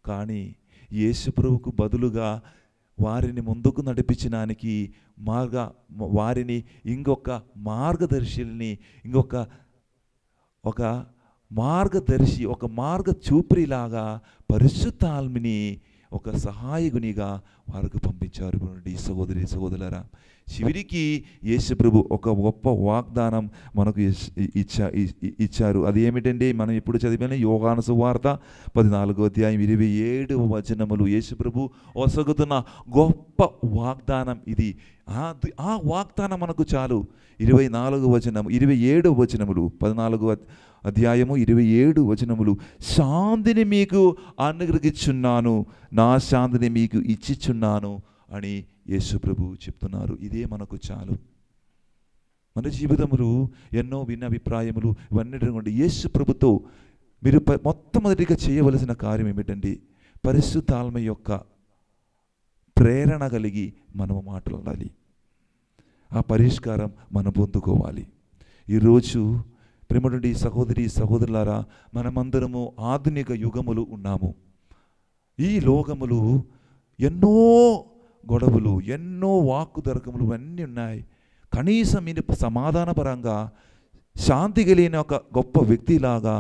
C: కానీ యేసుప్రభుకు బదులుగా వారిని ముందుకు నడిపించడానికి వారిని ఇంకొక మార్గదర్శిని, ఒక మార్గదర్శి, ఒక మార్గ చూపిలాగా పరిశుద్ధాత్మని ఒక సహాయకునిగా వారికి పంపించారు. ఈ సహోదరి సహోదరులారా, చివరికి యేసుప్రభు ఒక గొప్ప వాగ్దానం మనకు ఇచ్చారు. అది ఏమిటండి? మనం ఇప్పుడు చదివిన యోహాను సువార్త 14వ అధ్యాయం 27వ వచనములు యేసుప్రభు ఒసగుతున్న గొప్ప వాగ్దానం ఇది. ఆ వాగ్దానం మనకు చాలు. 24వ వచనం, 27వ వచనములు, 14వ అధ్యాయము 27 వచనములు, శాంతిని మీకు అనుగ్రహించున్నాను, నా శాంతిని మీకు ఇచ్చిచున్నాను అని యేసుప్రభు చెప్తున్నారు. ఇదే మనకు చాలు. మన జీవితములు ఎన్నో భిన్నాభిప్రాయములు ఇవన్నీ ఉండి యేసుప్రభుతో మీరు మొట్టమొదటిగా చేయవలసిన కార్యం ఏమిటండి? పరిశుద్ధాత్మ యొక్క ప్రేరణ కలిగి మనము మాట్లాడాలి. ఆ పరిష్కారం మనం పొందుకోవాలి. ఈరోజు ప్రేమటువంటి సహోదరి సహోదరులారా, మనమందరము ఆధునిక యుగములు ఉన్నాము. ఈ లోకములు ఎన్నో గొడవలు, ఎన్నో వాక్కు దొరకములు అన్నీ ఉన్నాయి. కనీసం ఇది సమాధానపరంగా శాంతి కలిగిన ఒక గొప్ప వ్యక్తిలాగా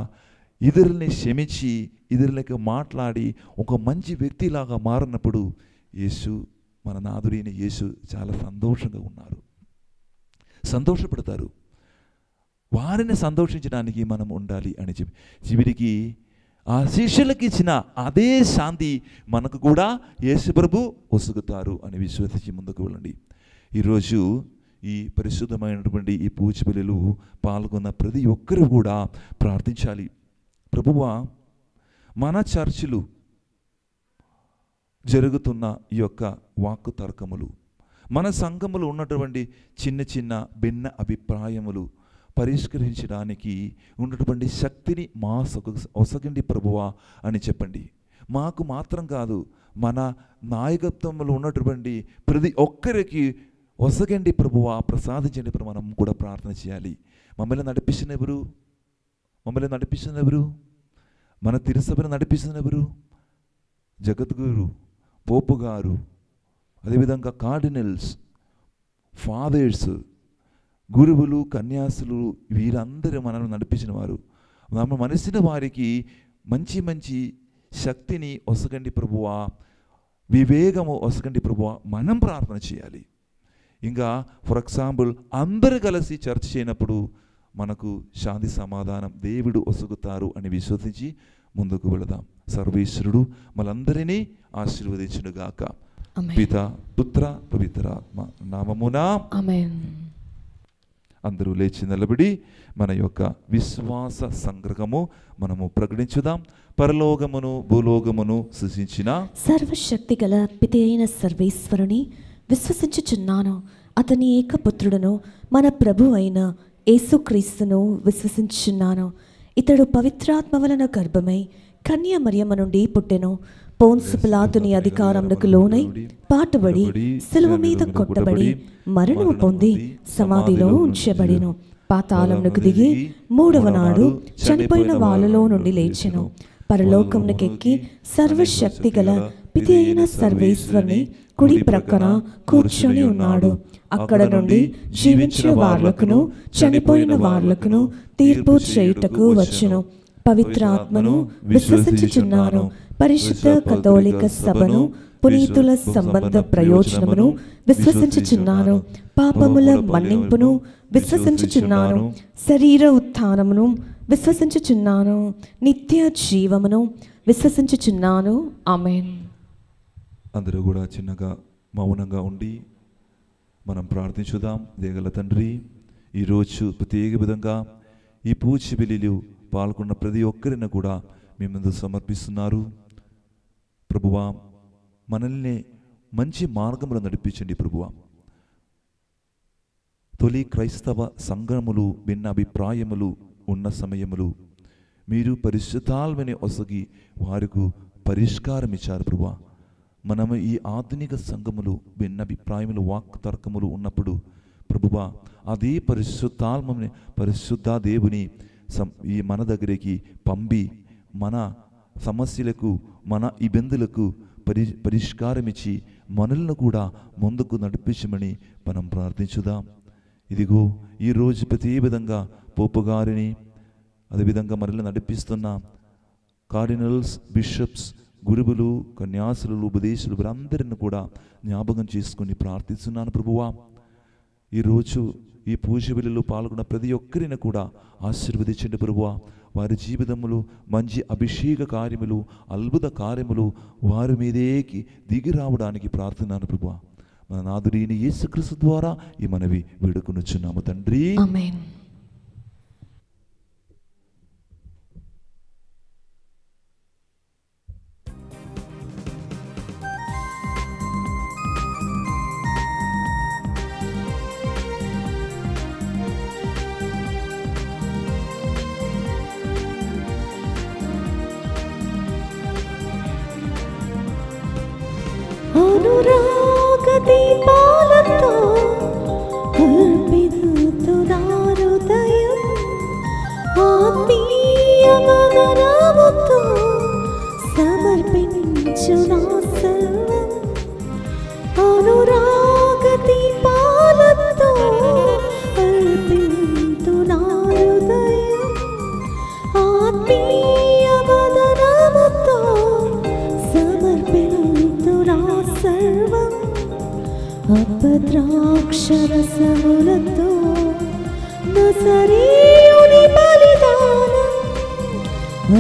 C: ఇతరుల్ని క్షమించి ఇతరులకి మాట్లాడి ఒక మంచి వ్యక్తిలాగా మారినప్పుడు యేసు, మన నాథుడైన యేసు చాలా సంతోషంగా ఉన్నారు, సంతోషపడతారు. వారిని సంతోషించడానికి మనం ఉండాలి అని చెప్పి చివరికి ఆ శిష్యులకి ఇచ్చిన అదే శాంతి మనకు కూడా యేసుప్రభు ఒసుగుతారు అని విశ్వసించి ముందుకు వెళ్ళండి. ఈరోజు ఈ పరిశుద్ధమైనటువంటి ఈ పూజ బలులు పాల్గొన్న ప్రతి ఒక్కరు కూడా ప్రార్థించాలి. ప్రభువా, మన చర్చిలు జరుగుతున్న ఈ యొక్క వాక్కు తర్కములు, మన సంఘములో ఉన్నటువంటి చిన్న చిన్న భిన్న అభిప్రాయములు పరిష్కరించడానికి ఉన్నటువంటి శక్తిని మా ఒసగండి ప్రభువా అని చెప్పండి. మాకు మాత్రం కాదు, మన నాయకత్వంలో ఉన్నటువంటి ప్రతి ఒక్కరికి ఒసగండి ప్రభువా, ప్రసాదించండి ప్రభు. మనం కూడా ప్రార్థన చేయాలి. మమ్మల్ని నడిపిస్తున్న ఎవరు? మన తిరుసభను నడిపిస్తున్న ఎవరు? జగద్గురు, పోపు గారు, అదేవిధంగా కార్డినల్స్, ఫాదర్స్, గురువులు, కన్యాసులు, వీరందరూ మనల్ని నడిపించిన వారు. మనం మనసిన వారికి మంచి మంచి శక్తిని ఒసగండి ప్రభువా, వివేకము ఒసగండి ప్రభువా, మనం ప్రార్థన చేయాలి. ఇంకా ఫర్ ఎగ్జాంపుల్ అందరూ కలిసి చర్చ చేయనప్పుడు మనకు శాంతి సమాధానం దేవుడు ఒసగుతారు అని విశ్వసించి ముందుకు వెళదాం. సర్వేశ్వరుడు మనందరినీ ఆశీర్వదించునుగాక. పిత, పుత్ర, పవిత్రాత్మ నామమునా
D: ఆమేన్.
C: అందరూ లేచి నిలబడి మన యొక్క విశ్వాస సంగ్రహము మనము ప్రకటించుదాం. పరలోకమును భూలోకమును సృష్టించిన
E: సర్వశక్తి గల పితి అయిన సర్వేశ్వరుని విశ్వసించుచున్నాను. అతని ఏకపుత్రుడును మన ప్రభు అయిన యేసుక్రీస్తును విశ్వసించుచున్నాను. ఇతడు పవిత్రాత్మ వలన గర్భమై కన్య మరియమ్మ నుండి పుట్టెను. పోన్సు పిలాతుని అధికారమునకు లోనై పాటుబడి సిలువ మీద కొట్టబడి మరణము పొంది సమాధిలో ఉంచబడెను. పాతాళమునకు దిగి మూడవ నాడు చనిపోయిన వాళ్ళలో నుండి లేచెను. పరలోకమునకెక్కి సర్వశక్తి గల పితి అయిన సర్వేశ్వరుని కుడి ప్రక్కన కూర్చొని ఉన్నాడు. అక్కడ నుండి జీవించిన వార్లకును చనిపోయిన వార్లకును తీర్పు చేయుటకు వచ్చును. పవిత్రాత్మను విశ్వసించుచున్నాను. పరిశుద్ధ కథోలిక సభను, పునీతుల సంబంధ ప్రయోజనమును విశ్వసించుచున్నాను. పాపముల మన్నింపును విశ్వసించుచున్నాను. శరీర ఉత్థానమును విశ్వసించుచున్నాను. నిత్య జీవమును విశ్వసించుచున్నాను. ఆమేన్.
C: అందరూ కూడా చిన్నగా మౌనంగా ఉండి మనం ప్రార్థించుదాం. దేగల తండ్రి, ఈరోజు ప్రత్యేక విధంగా ఈ పూజ బలిలో పాల్గొన్న ప్రతి ఒక్కరిని కూడా మీ ముందు సమర్పిస్తున్నారు. ప్రభువా, మనల్ని మంచి మార్గంలో నడిపించండి ప్రభువా. తొలి క్రైస్తవ సంఘములు భిన్న అభిప్రాయములు ఉన్న సమయములు మీరు పరిశుద్ధాత్మని ఒసగి వారికి పరిష్కారం ఇచ్చారు ప్రభువా. మనము ఈ ఆధునిక సంఘములు భిన్న అభిప్రాయములు వాక్ తర్కములు ఉన్నప్పుడు ప్రభువా, అదే పరిశుద్ధాత్మని పరిశుద్ధ దేవుని ఈ మన దగ్గరికి పంపి మన సమస్యలకు మన ఇబ్బందులకు పరిష్కారం ఇచ్చి మనల్ని కూడా ముందుకు నడిపించమని మనం ప్రార్థించుదాం. ఇదిగో ఈరోజు ప్రతి విధంగా పోపు గారిని, అదేవిధంగా మనల్ని నడిపిస్తున్న కార్డినల్స్, బిషప్స్, గురువులు, కన్యాసులు, ఉపదేశులు వీరందరిని కూడా జ్ఞాపకం చేసుకుని ప్రార్థిస్తున్నాను ప్రభువా. ఈరోజు ఈ పూజ బలిలో పాల్గొన్న ప్రతి ఒక్కరిని కూడా ఆశీర్వదించండి ప్రభువా. వారి జీవితములు మంచి అభిషేక కార్యములు, అద్భుత కార్యములు వారి మీదేకి దిగి రావడానికి ప్రార్థనాను ప్రభువా. మన నాథుడైన యేసుక్రీస్తు ద్వారా ఈ మనవి వేడుకొనుచున్నాము తండ్రి.
E: ఆమేన్. అనురాగ దీపాలతో అర్పితునా హృదయం, ఆత్మీయ మదనముతో సమర్పించునా సర్వం. అనురాగ దీపాలతో అర్పితునా హృదయం, ఆత్మీయ మదనముతో సమర్పింతునా సర్వం. అపద్రాక్షరసములతో నజరేయుని బలిదానం,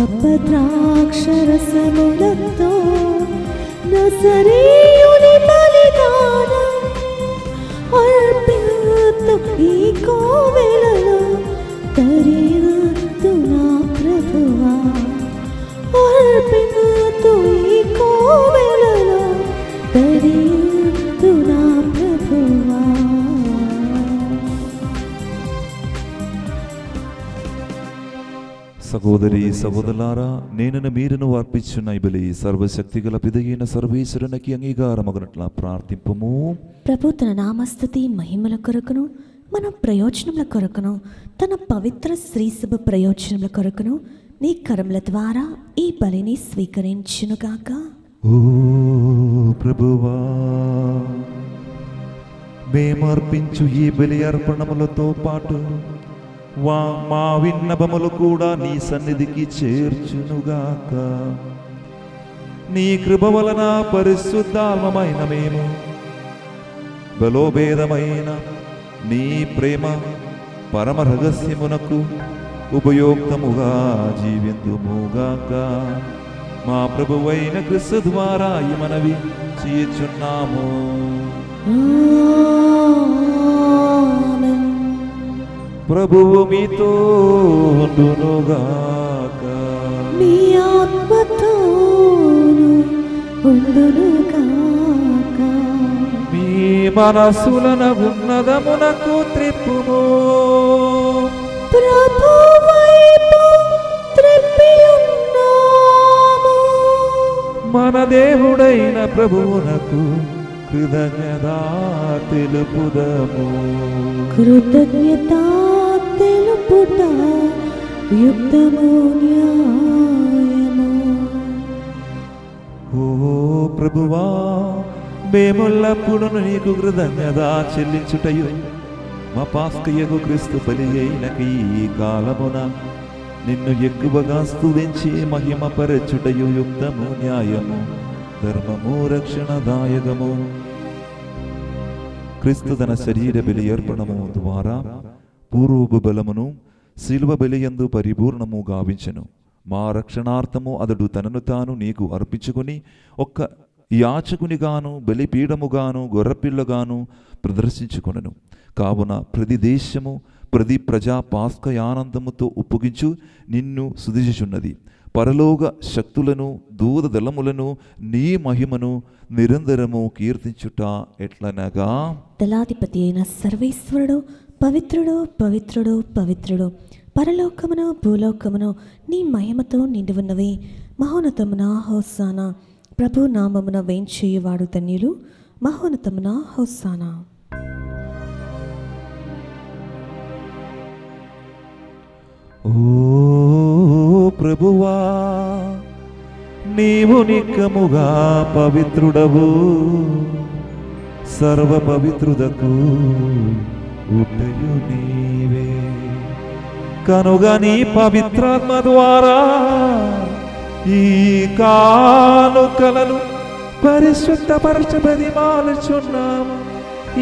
E: అపద్రాక్షరసములతో నజరేయుని బలిదానం అర్పితు ఈ కోవెలలో తరియుతు నా ప్రభువా. అర్పితు ఈ కోవెలలో తరియుతు నా ప్రభువా.
C: సహోదరి సహోదరులారా, నేను మీరును అర్పించున్న ఈ బలి సర్వశక్తి గల పిదైన సర్వేశ్వరునికి అంగీకారమగునట్లా ప్రార్థింపము.
B: ప్రభు తన నామస్తుతి మహిమల కొరకును మన ప్రయోజనముల కొరకును తన పవిత్ర శ్రీసభ ప్రయోజనముల కొరకును నీ కరముల ద్వారా ఈ బలిని స్వీకరించునుగాక.
C: ఓ ప్రభువా, మేమర్పించు ఈ బలి అర్పణములతో పాటు మా విన్నపములు కూడా నీ సన్నిధికి చేర్చునుగాక. నీ కృప వలన పరిశుద్ధాత్మమైన మేము బలోభేదమైన నీ ప్రేమ పరమ రహస్యమునకు ఉపయోక్తముగా జీవింతుముగాక. మా ప్రభువైన క్రీస్తు ద్వారా ఈ మనవి చేయుచున్నాము. ప్రభువు మీతో ఉండునుగాక.
E: మీ ఆత్మతోను ఉండునుగాక.
C: మీ మనసులను ఉన్నదమునకు త్రిప్పుము.
E: ప్రభు వైపు త్రిప్పియున్నాము.
C: మన దేవుడైన ప్రభువునకు కృతజ్ఞత తెలుపుదము.
E: కృతజ్ఞత తెలుపుట యుక్తము న్యాయము.
C: ఓ ప్రభువా, మేముల్లప్పుడు నీకు కృతజ్ఞత చెల్లించుటయు మా పాస్కయ్యకు క్రీస్తు బలి అయిన ఈ కాలమున నిన్ను ఎక్కువగా స్తుతించి మహిమపరచుటయు యుక్తము న్యాయము ధర్మము రక్షణదాయకము. క్రీస్తు తన శరీర బలి అర్పణము ద్వారా పూర్వపు బలమును శిలువ బలియందు పరిపూర్ణము గావించెను. మా రక్షణార్థము అతడు తనను తాను నీకు అర్పించుకుని ఒక్క యాచకునిగాను బలిపీఠముగాను గొర్రెపిల్లగాను ప్రదర్శించుకొనెను. కావున ప్రతి దేశము ప్రతి ప్రజా పాస్కయానందముతో ఉప్పగించు నిన్ను స్తుతించుచున్నది. పరలోక శక్తులను దూత దళములను నీ మహిమను నిరంతరము కీర్తించుట ఎట్లనగా,
B: దళాధిపతి అయిన సర్వేశ్వరుడు పవిత్రుడు పవిత్రుడు పవిత్రుడు, పరలోకమును భూలోకమును నీ మహిమతో నిండి ఉన్నవి. మహోన్నతమున హోసానా, ప్రభు నామమున వేంచేయువాడు ధన్యులు. మహోన్నతమున హోసానా.
C: ఓ ప్రభువా, నీవు నిక్కముగా పవిత్రుడవు. సర్వ పవిత్రుదకు ఉట్టయు నీవే. కనుక నీ పవిత్రాత్మ ద్వారా ఈ కానుకలను పరిశుద్ధపరచబడి మాలుచున్నాము.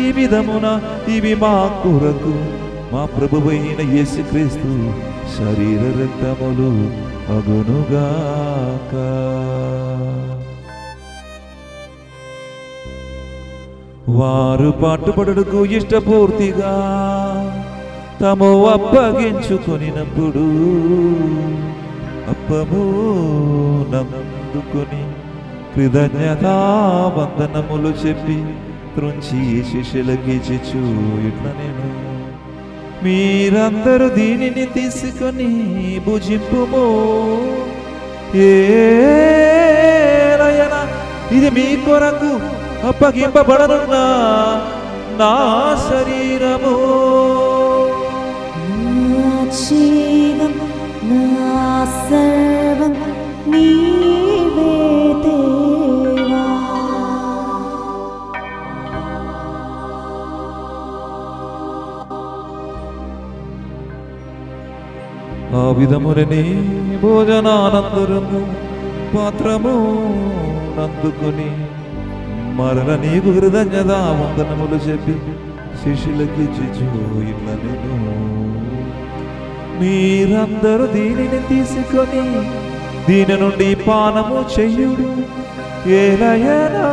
C: ఈ విధమున ఇవి మా కొరకు మా ప్రభువైన యేసుక్రీస్తు శరీర రక్తములు అగునుగాక. వారు పాటుపడుటకు ఇష్టపూర్తిగా తము అప్పగించుకొనినప్పుడు అప్పము నందుకొని కృతజ్ఞతా వందనములు చెప్పి త్రుంచి శిష్యులకిచ్చుచు ఇట్లా నేను, మీరందరూ దీనిని తీసుకొని భుజింపుము. ఏలయనా ఇది మీ కొరకు అప్పగింపబడనున్న నా శరీరము.
E: నా జీవం నా సర్వం నీవే దేవా.
C: ఆ విధములని భోజనానంతరము పాత్రము నందుకొని మరల నీకు కృతజ్ఞత వందనములు చెప్పి శిష్యులకిచ్చుచు ఇట్లా నేను, మీరందరూ దీనిని తీసుకొని దీని నుండి పానము చెయ్యుడు. ఏలయనా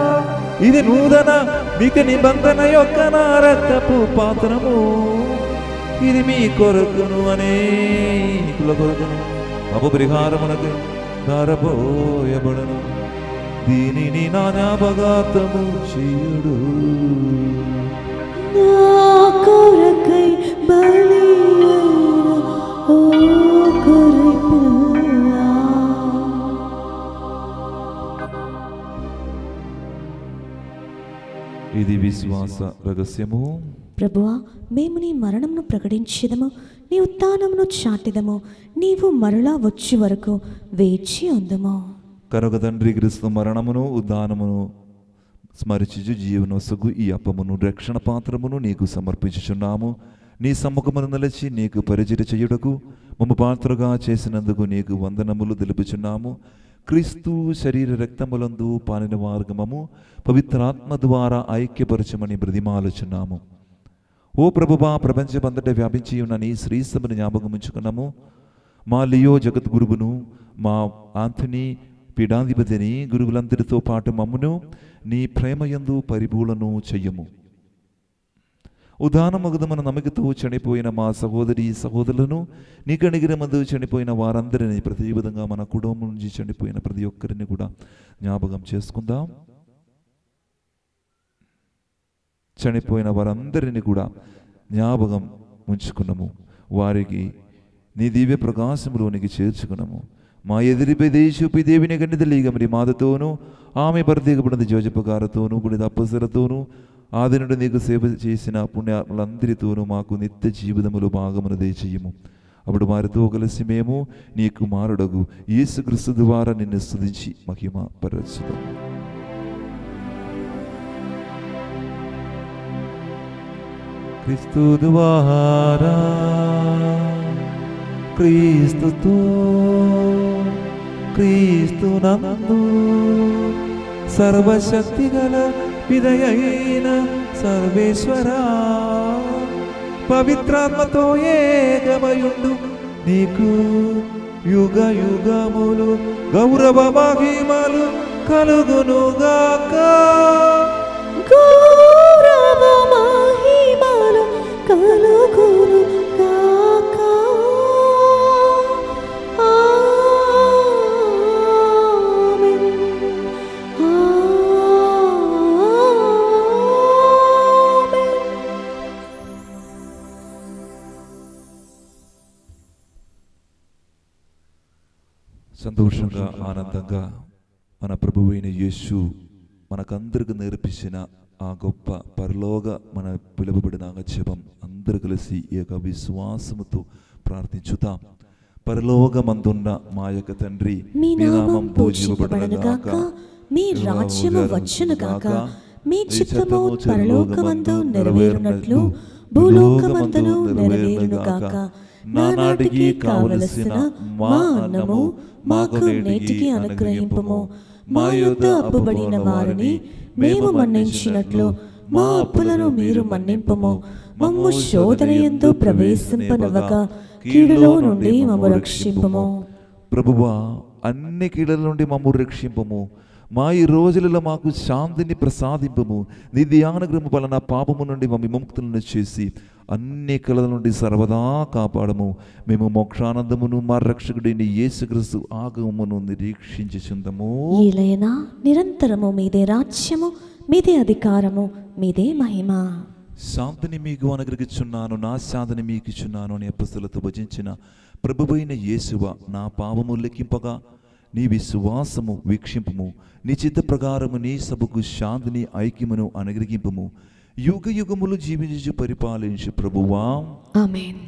C: ఇది నూతన నిత్య నిబంధన యొక్క నా రక్తపు పాత్రము. ఇది మీ కొరకును అనేకుల కొరకును అపరిహారమునకు ధారపోయబడను. దీనిని నా జ్ఞాపకార్థము చేయుడు.
E: నా కొరకై బలి అయిన ఓ గొర్రెపిల్ల
C: విశ్వాస రహస్యము.
B: ప్రభువా, మేము నీ మరణమును ప్రకటించేదము, నీ ఉత్థానమును చాటిదము, నీవు మరలా వచ్చి వరకు వేచి ఉందుము.
C: కనుక తండ్రి, క్రీస్తు మరణమును ఉద్ధానమును స్మరించుచు జీవనొసగు ఈ అప్పమును రక్షణ పాత్రమును నీకు సమర్పించుచున్నాము. నీ సమ్ముఖమును నిలిచి నీకు పరిచర్య చేయుటకు మమ్ము పాత్రగా చేసినందుకు నీకు వందనములు తెలుపుచున్నాము. క్రీస్తు శరీర రక్తములందు పాలిన మార్గమము పవిత్రాత్మ ద్వారా ఐక్యపరచమని బ్రతిమాలుచున్నాము. ఓ ప్రభువా, ప్రపంచమంతటా వ్యాపించి ఉన్న నీ శ్రీసభను జ్ఞాపకం ఉంచుకున్నాము. మా లియో జగద్గురువును, మా ఆంథనీ పీఠాధిపతిని, గురువులందరితో పాటు మమ్మును నీ ప్రేమయందు పరిపూర్ణను చెయ్యము. ఉదానమగుదమన నమ్మకతో చనిపోయిన మా సహోదరి సహోదరులను, నీ కనిగిర మందు చనిపోయిన వారందరినీ, ప్రతి విధంగా మన కుటుంబం నుంచి చనిపోయిన ప్రతి ఒక్కరిని కూడా జ్ఞాపకం చేసుకుందాం. చనిపోయిన వారందరినీ కూడా జ్ఞాపకం ఉంచుకున్నాము. వారికి నీ దివ్య ప్రకాశంలోనికి చేర్చుకున్నాము. మా ఎదిరిపై దేశపై దేవిని కన్నిదలీగ మరి మాదతోనూ, ఆమె ప్రత్యేకపడిన జోజప్ప గారితోనూ, పుణిత అప్పసలతోనూ, ఆది నుండి నీకు సేవ చేసిన పుణ్యాలందరితోనూ మాకు నిత్య జీవితములు భాగమును దయచేయము. అప్పుడు వారితో కలిసి మేము నీ కుమారుడగు యేసుక్రీస్తు ద్వారా నిన్ను స్తుతించి మహిమ పరచుదాం. క్రీస్తు ద్వారా, క్రీస్తుతో, క్రీస్తునందు సర్వశక్తి గల విదయైన సర్వేశ్వరా, పవిత్రాత్మతో ఏకమయుండు నీకు యుగ యుగములు గౌరవ మహిమలు కలుగునుగాక.
B: గౌరవ మహిమలు కలుగునుగాక. ఆమేన్.
C: సంతోషంగా, ఆనందంగా మన ప్రభువైన యేసు మనకందరికి నేర్పించిన ఆ గొప్ప పరలోక మన పిలువబడిన జపం అందరూ కలిసి ఈ యొక్క విశ్వాసముతో ప్రార్థించుతాం. పరలోకమందున్న మా యొక్క తండ్రి,
B: మీ నామం పూజింపబడునుగాక, మీ రాజ్యము వచ్చునుగాక, మీ చిత్తము పరలోకమందు నెరవేరునట్లు భూలోకమందును నెరవేరునుగాక. నానాటికి కావలసిన మా అన్నము మాకు నేటికి అనుగ్రహింపుము. మా యొద్ద అప్పుబడిన వారిని మేము మన్నించినట్లు మా అప్పులను మీరు మన్నింపుము. మమ్ము శోధనయందు ప్రవేశింపనివ్వక కీడులో నుండి మమ్ము రక్షింపుము.
C: ప్రభువా, అన్ని కీడుల నుండి మమ్ము రక్షింపము. మా ఈ రోజులలో మాకు శాంతిని ప్రసాదింపము. నీ ధ్యానగ్రహము వలన పాపము నుండి మా విముక్తులను చేసి అన్ని కళల నుండి సర్వదా కాపాడము. మేము మోక్షానందమును మా రక్షకుడైన యేసుక్రీస్తు ఆగమమును నిరీక్షించుచుందము.
B: ఏలైనా నిరంతరము మీదే రాజ్యము, మీదే అధికారము, మీదే మహిమ.
C: శాంతిని మీకు అనుగ్రహించున్నాను, నా శాంతిని మీకు ఇచ్చున్నాను అని అపొస్తలులతో భజించిన ప్రభువైన యేసువ, నా పాపము లెక్కింపగా నీ విశ్వాసము వీక్షింపుము. నీ చిత్త ప్రకారము నీ సభకు శాంతిని ఐక్యమును అనుగ్రహింపుము. యుగ యుగములు జీవించు పరిపాలించు ప్రభువా.
B: ఆమేన్.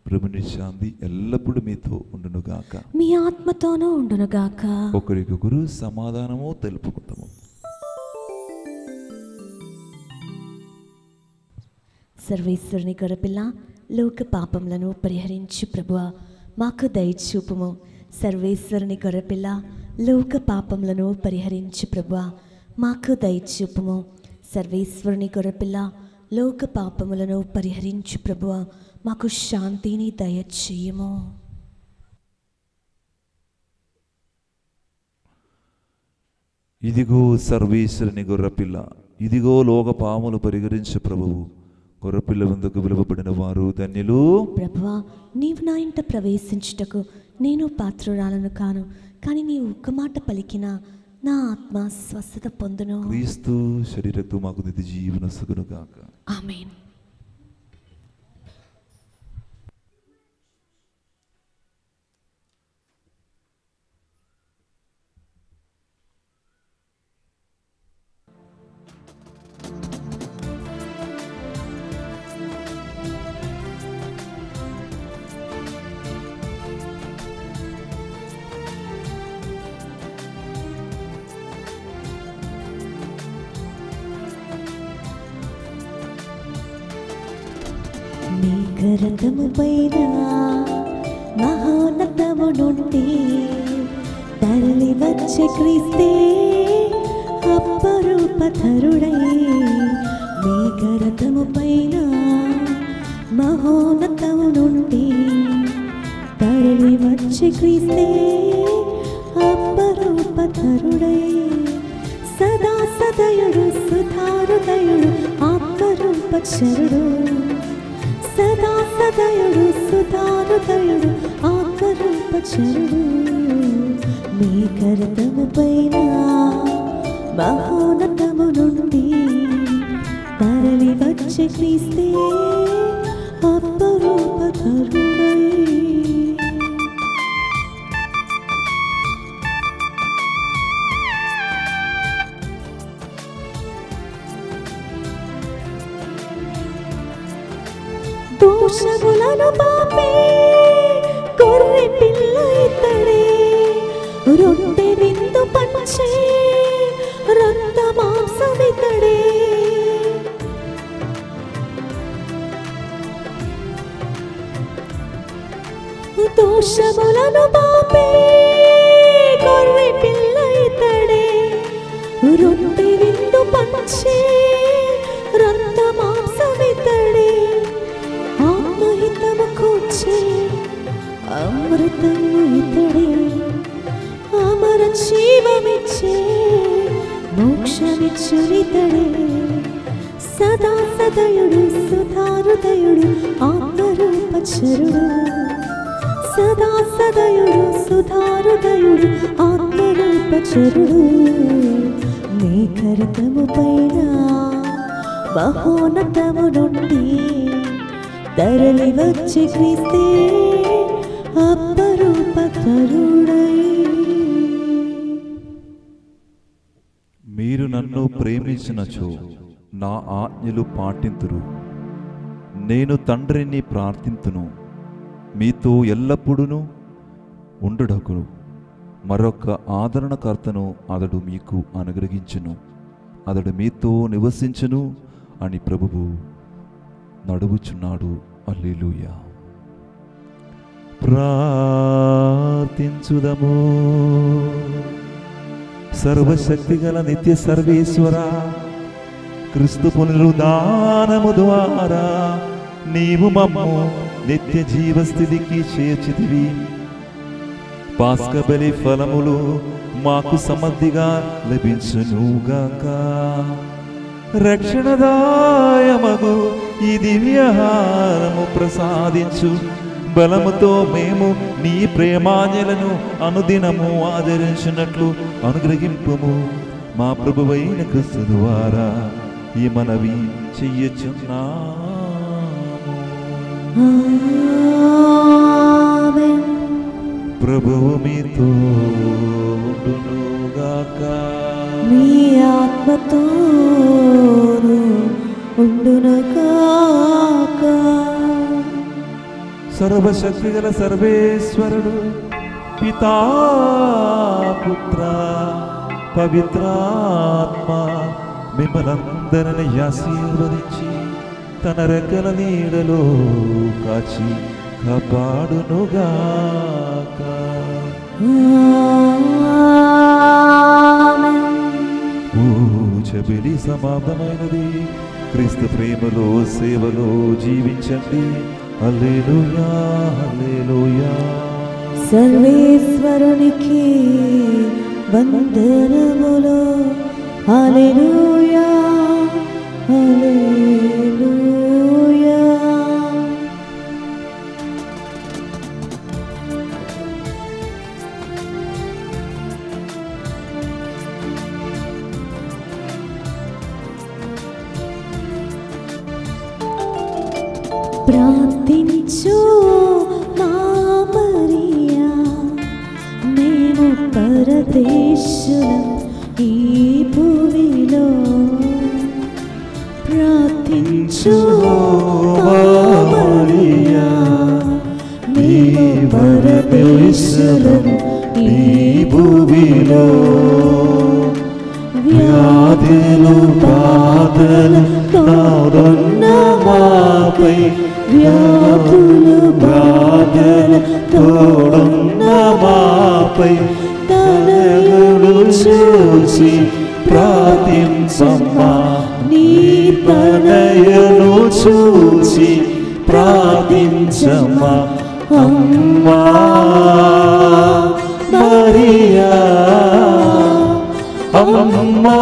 C: ప్రభుని శాంతి ఎల్లప్పుడూ మీతో ఉండునుగాక,
B: మీ ఆత్మతోనూ ఉండునుగాక.
C: ఒకరికొకరు సమాధానము తెలుపుకుంటాము.
B: సర్వేశ్వరుని గొర్రెపిల్ల, లోక పాపములను పరిహరించు ప్రభువా, మాకు దయచూపుము. సర్వేశ్వరుని గొర్రెపిల్ల, లోక పాపములను పరిహరించు ప్రభువా, మాకు దయచూపుము. సర్వేశ్వరుని గొర్రెపిల్ల, లోక పాపములను పరిహరించు ప్రభువా, మాకు శాంతిని దయచేయము.
C: ఇదిగో సర్వేశ్వరుని గొర్రెపిల్ల, ఇదిగో లోక పాములు పరిహరించు ప్రభువు. గొర్రెపిల్ల విందుకు పిలువబడిన వారు ధన్యులు.
B: ప్రభువా, నీవు నా ఇంట ప్రవేశించుటకు నేను పాత్రురాలను కాను, కానీ నీవు ఒక్క మాట పలికినా నా ఆత్మ స్వస్థత పొందును.
C: క్రీస్తు శరీరతో మాకు నిత్య జీవన సుగునుగాక.
B: ఆమేన్. మేఘరథము పైన మహోన్నతము నుండి తరలి వచ్చే క్రీస్తే అపరూపధరుడై. మేఘరథము పైన మహోన్నతము నుండి తరలి వచ్చే క్రీస్తే అపరూపధరుడై. సదా సదయుడు సుధారుదయుడు ఆత్మరూపచరుడు. సదా సదయుడు సుధారుదయుడు ఆత్మరూపచరుడు. మేఘరథము పైన మహోన్నతము నుండి తరలి వచ్చే క్రీస్తే అపరూపధరుడై. దోషములను పాపే గొర్రె పిల్ల ఇతడే. రొట్టె విందు పంచే రక్త మాంసమితడే. దోషములను పాపే గొర్రె పిల్ల ఇతడే. రొట్టె విందు పంచే రక్త మాంసమితడే. ఆత్మహితము కూర్చే అమృతము ఇతడే. అమర జీవమిచ్చే మోక్షమిచ్చునితడే. సదా సదయుడు సుధారుదయుడు ఆత్మరూపచరుడు. సదా సదయుడు సుధారుదయుడు ఆత్మరూపచరుడు. మేఘరథము పైన మహోన్నతము నుండి తరలి వచ్చే క్రీస్తే అపరూపధరుడై.
C: మీరు నన్ను ప్రేమించినచో నా ఆజ్ఞలు పాటింతురు. నేను తండ్రిని ప్రార్థింతును, మీతో ఎల్లప్పుడూ ఉండుటకు మరొక ఆదరణకర్తను అతడు మీకు అనుగ్రహించును. అతడు మీతో నివసించును అని ప్రభువు నడువుచున్నాడు. హల్లెలూయా. ప్రార్థించుదము. సర్వశక్తిగల నిత్య సర్వేశ్వర, క్రీస్తు పునరుద్ధానము ద్వారా నీవు మమ్ము నిత్య జీవస్థితికి చేర్చితివి. పాస్క బలి ఫలములు మాకు సమృద్ధిగా లభించునుగాక. రక్షణదాయమగు ఈ దివ్యహారము ప్రసాదించు బలముతో మేము నీ ప్రేమాజ్ఞలను అనుదినము ఆదరించినట్లు అనుగ్రహింపుము. మా ప్రభువైన క్రీస్తు ద్వారా ఈ మనవి చెయ్యచున్నాము. ప్రభువు మీతో ఉండునుగాక.
B: మీ ఆత్మతోను ఉండునుగాక.
C: సర్వశక్తిగల సర్వేశ్వరుడు పితా పుత్ర పవిత్రాత్మ మిమ్మలందరిని ఆశీర్వదించి తన రెక్కల నీడలో కాచి కాపాడునుగాక. పూజ బలి సమాప్తమైనది. క్రీస్తు ప్రేమలో సేవలో జీవించండి. హల్లెలూయా, హల్లెలూయా.
B: సర్వేశ్వరునికి వందనములు. హల్లెలూయా, హల్లెలూయా. ప్రార్థించు మా మరియా, మేము పరదేశులం ఈ భూమిలో. ప్రార్థించు మా మరియా, మేము పరదేశులం ఈ భూమిలో. వ్యాధులు బాధలు నాదున్న మాపై
E: వ్యాధులు బాధల తోడున్న మాపై తనయులు చూచి ప్రార్థించమ్మా నీ తనయులు చూచి ప్రార్థించమ్మా అమ్మా మరియా అమ్మా